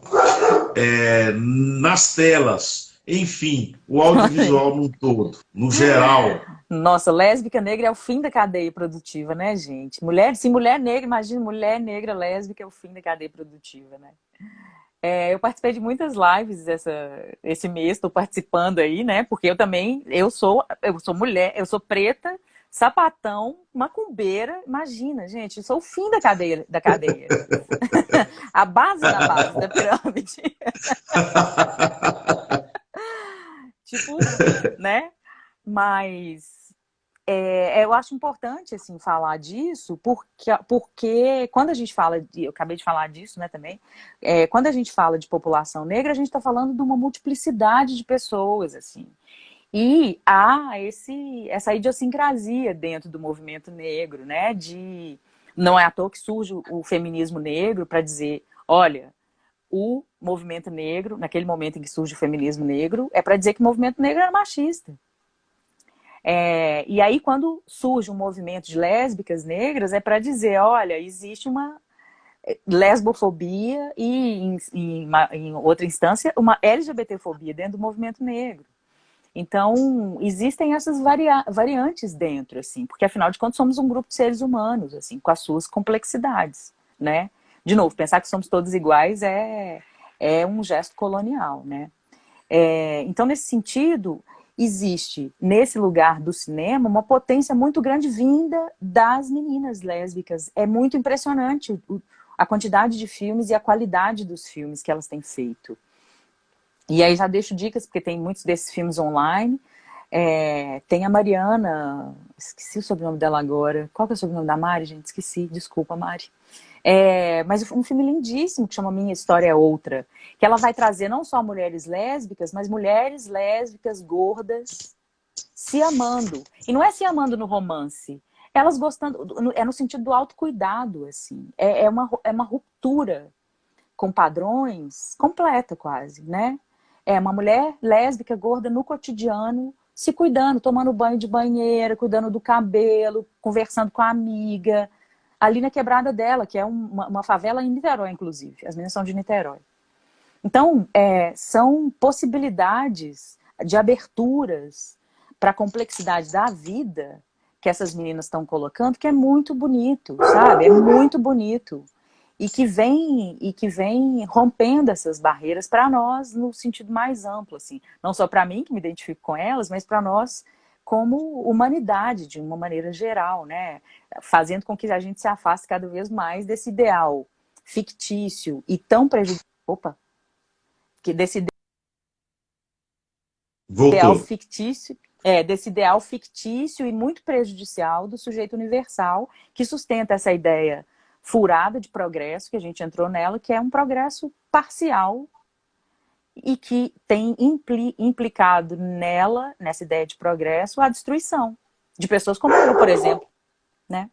A: nas telas, enfim, o audiovisual num todo, no geral.
B: Nossa, lésbica negra é o fim da cadeia produtiva, né, gente? Se mulher negra, imagina, mulher negra lésbica é o fim da cadeia produtiva, né? Eu participei de muitas lives esse mês, estou participando aí, né? Porque eu sou mulher, eu sou preta, sapatão, macumbeira, imagina, gente, eu sou o fim da cadeia. A base da base da pirâmide. Tipo, né? Mas eu acho importante assim falar disso porque quando a gente fala eu acabei de falar disso, né, também, quando a gente fala de população negra, a gente está falando de uma multiplicidade de pessoas, assim, e há essa idiosincrasia dentro do movimento negro, né, não é à toa que surge o feminismo negro para dizer, olha, o movimento negro, naquele momento em que surge o feminismo negro, é para dizer que o movimento negro era machista. E aí, quando surge um movimento de lésbicas negras, é para dizer, olha, existe uma lesbofobia e, em outra instância, uma LGBTfobia dentro do movimento negro. Então, existem essas variantes dentro, assim, porque afinal de contas somos um grupo de seres humanos, assim, com as suas complexidades, né? De novo, pensar que somos todos iguais é um gesto colonial, né? Então, nesse sentido, existe, nesse lugar do cinema, uma potência muito grande vinda das meninas lésbicas. É muito impressionante a quantidade de filmes e a qualidade dos filmes que elas têm feito. E aí já deixo dicas, porque tem muitos desses filmes online. Tem a Mariana, esqueci o sobrenome dela agora. Qual que é o sobrenome da Mari, gente? Esqueci, desculpa, Mari. Mas um filme lindíssimo que chama Minha História é Outra, que ela vai trazer não só mulheres lésbicas, mas mulheres lésbicas gordas se amando. E não é se amando no romance, elas gostando, no sentido do autocuidado, assim. É uma ruptura com padrões completa quase, né? É uma mulher lésbica gorda no cotidiano, se cuidando, tomando banho de banheira, cuidando do cabelo, conversando com a amiga, ali na quebrada dela, que é uma favela em Niterói, inclusive. As meninas são de Niterói. Então, são possibilidades de aberturas para a complexidade da vida que essas meninas estão colocando, que é muito bonito, sabe? É muito bonito. E que vem rompendo essas barreiras para nós no sentido mais amplo, assim. Não só para mim, que me identifico com elas, mas para nós como humanidade, de uma maneira geral, né? Fazendo com que a gente se afaste cada vez mais desse ideal fictício e tão prejudicial. Opa! Desse ideal
A: Voltou.
B: fictício. Desse ideal fictício e muito prejudicial do sujeito universal, que sustenta essa ideia furada de progresso, que a gente entrou nela, que é um progresso parcial e que tem implicado nessa ideia de progresso, a destruição de pessoas como eu, por exemplo, né?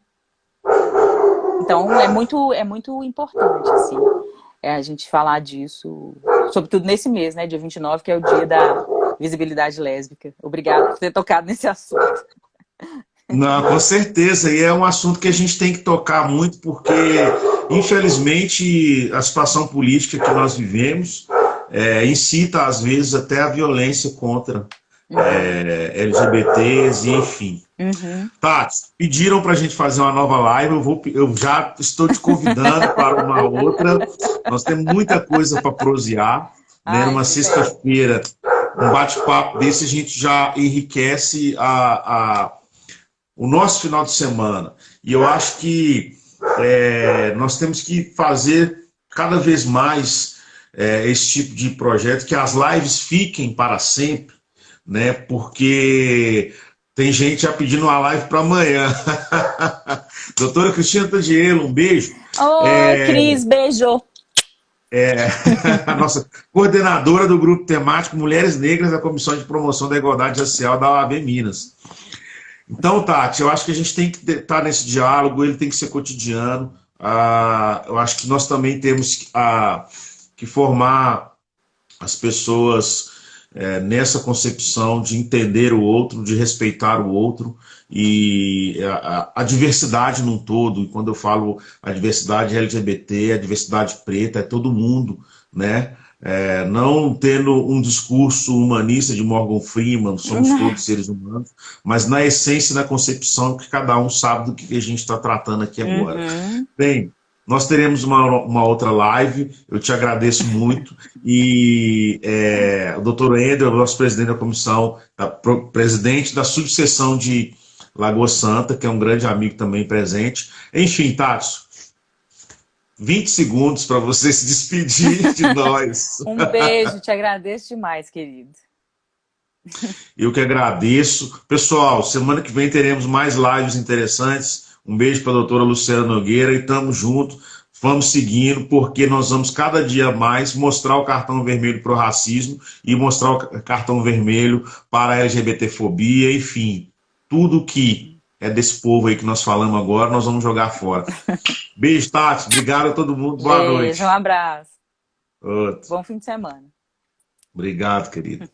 B: Então, é muito importante, assim, a gente falar disso, sobretudo nesse mês, né, dia 29, que é o dia da visibilidade lésbica. Obrigada por ter tocado nesse assunto.
A: Não, com certeza, e é um assunto que a gente tem que tocar muito, porque, infelizmente, a situação política que nós vivemos incita, às vezes, até a violência contra LGBTs, e enfim.
B: Uhum.
A: Tati, pediram para a gente fazer uma nova live, eu já estou te convidando para uma outra. Nós temos muita coisa para prosear, né? Numa sexta-feira, um bate-papo desse, a gente já enriquece o nosso final de semana. E eu acho que nós temos que fazer cada vez mais esse tipo de projeto, que as lives fiquem para sempre, né? Porque tem gente já pedindo uma live para amanhã. Doutora Cristina Tadielo, um beijo.
B: Oi, Cris, beijo.
A: A nossa coordenadora do grupo temático Mulheres Negras da Comissão de Promoção da Igualdade Racial da OAB Minas. Então, Tati, eu acho que a gente tem que estar nesse diálogo, ele tem que ser cotidiano. Eu acho que nós também temos que formar as pessoas nessa concepção de entender o outro, de respeitar o outro e a diversidade num todo. E quando eu falo a diversidade LGBT, a diversidade preta, é todo mundo, né? Não tendo um discurso humanista de Morgan Freeman, somos todos seres humanos, mas na essência e na concepção que cada um sabe do que a gente está tratando aqui agora. Bem, nós teremos uma outra live, eu te agradeço muito, e o doutor Ender, nosso presidente da comissão, presidente da subseção de Lagoa Santa, que é um grande amigo também presente. Enfim, Tati, 20 segundos para você se despedir de nós.
B: Um beijo, te agradeço demais, querido.
A: Eu que agradeço. Pessoal, semana que vem teremos mais lives interessantes. Um beijo para a doutora Luciana Nogueira e tamo junto. Vamos seguindo, porque nós vamos cada dia mais mostrar o cartão vermelho para o racismo e mostrar o cartão vermelho para a LGBTfobia, enfim, tudo que é desse povo aí que nós falamos agora, nós vamos jogar fora. Beijo, Tati. Obrigado a todo mundo. Boa noite.
B: Um abraço.
A: Outro.
B: Bom fim de semana.
A: Obrigado, querido.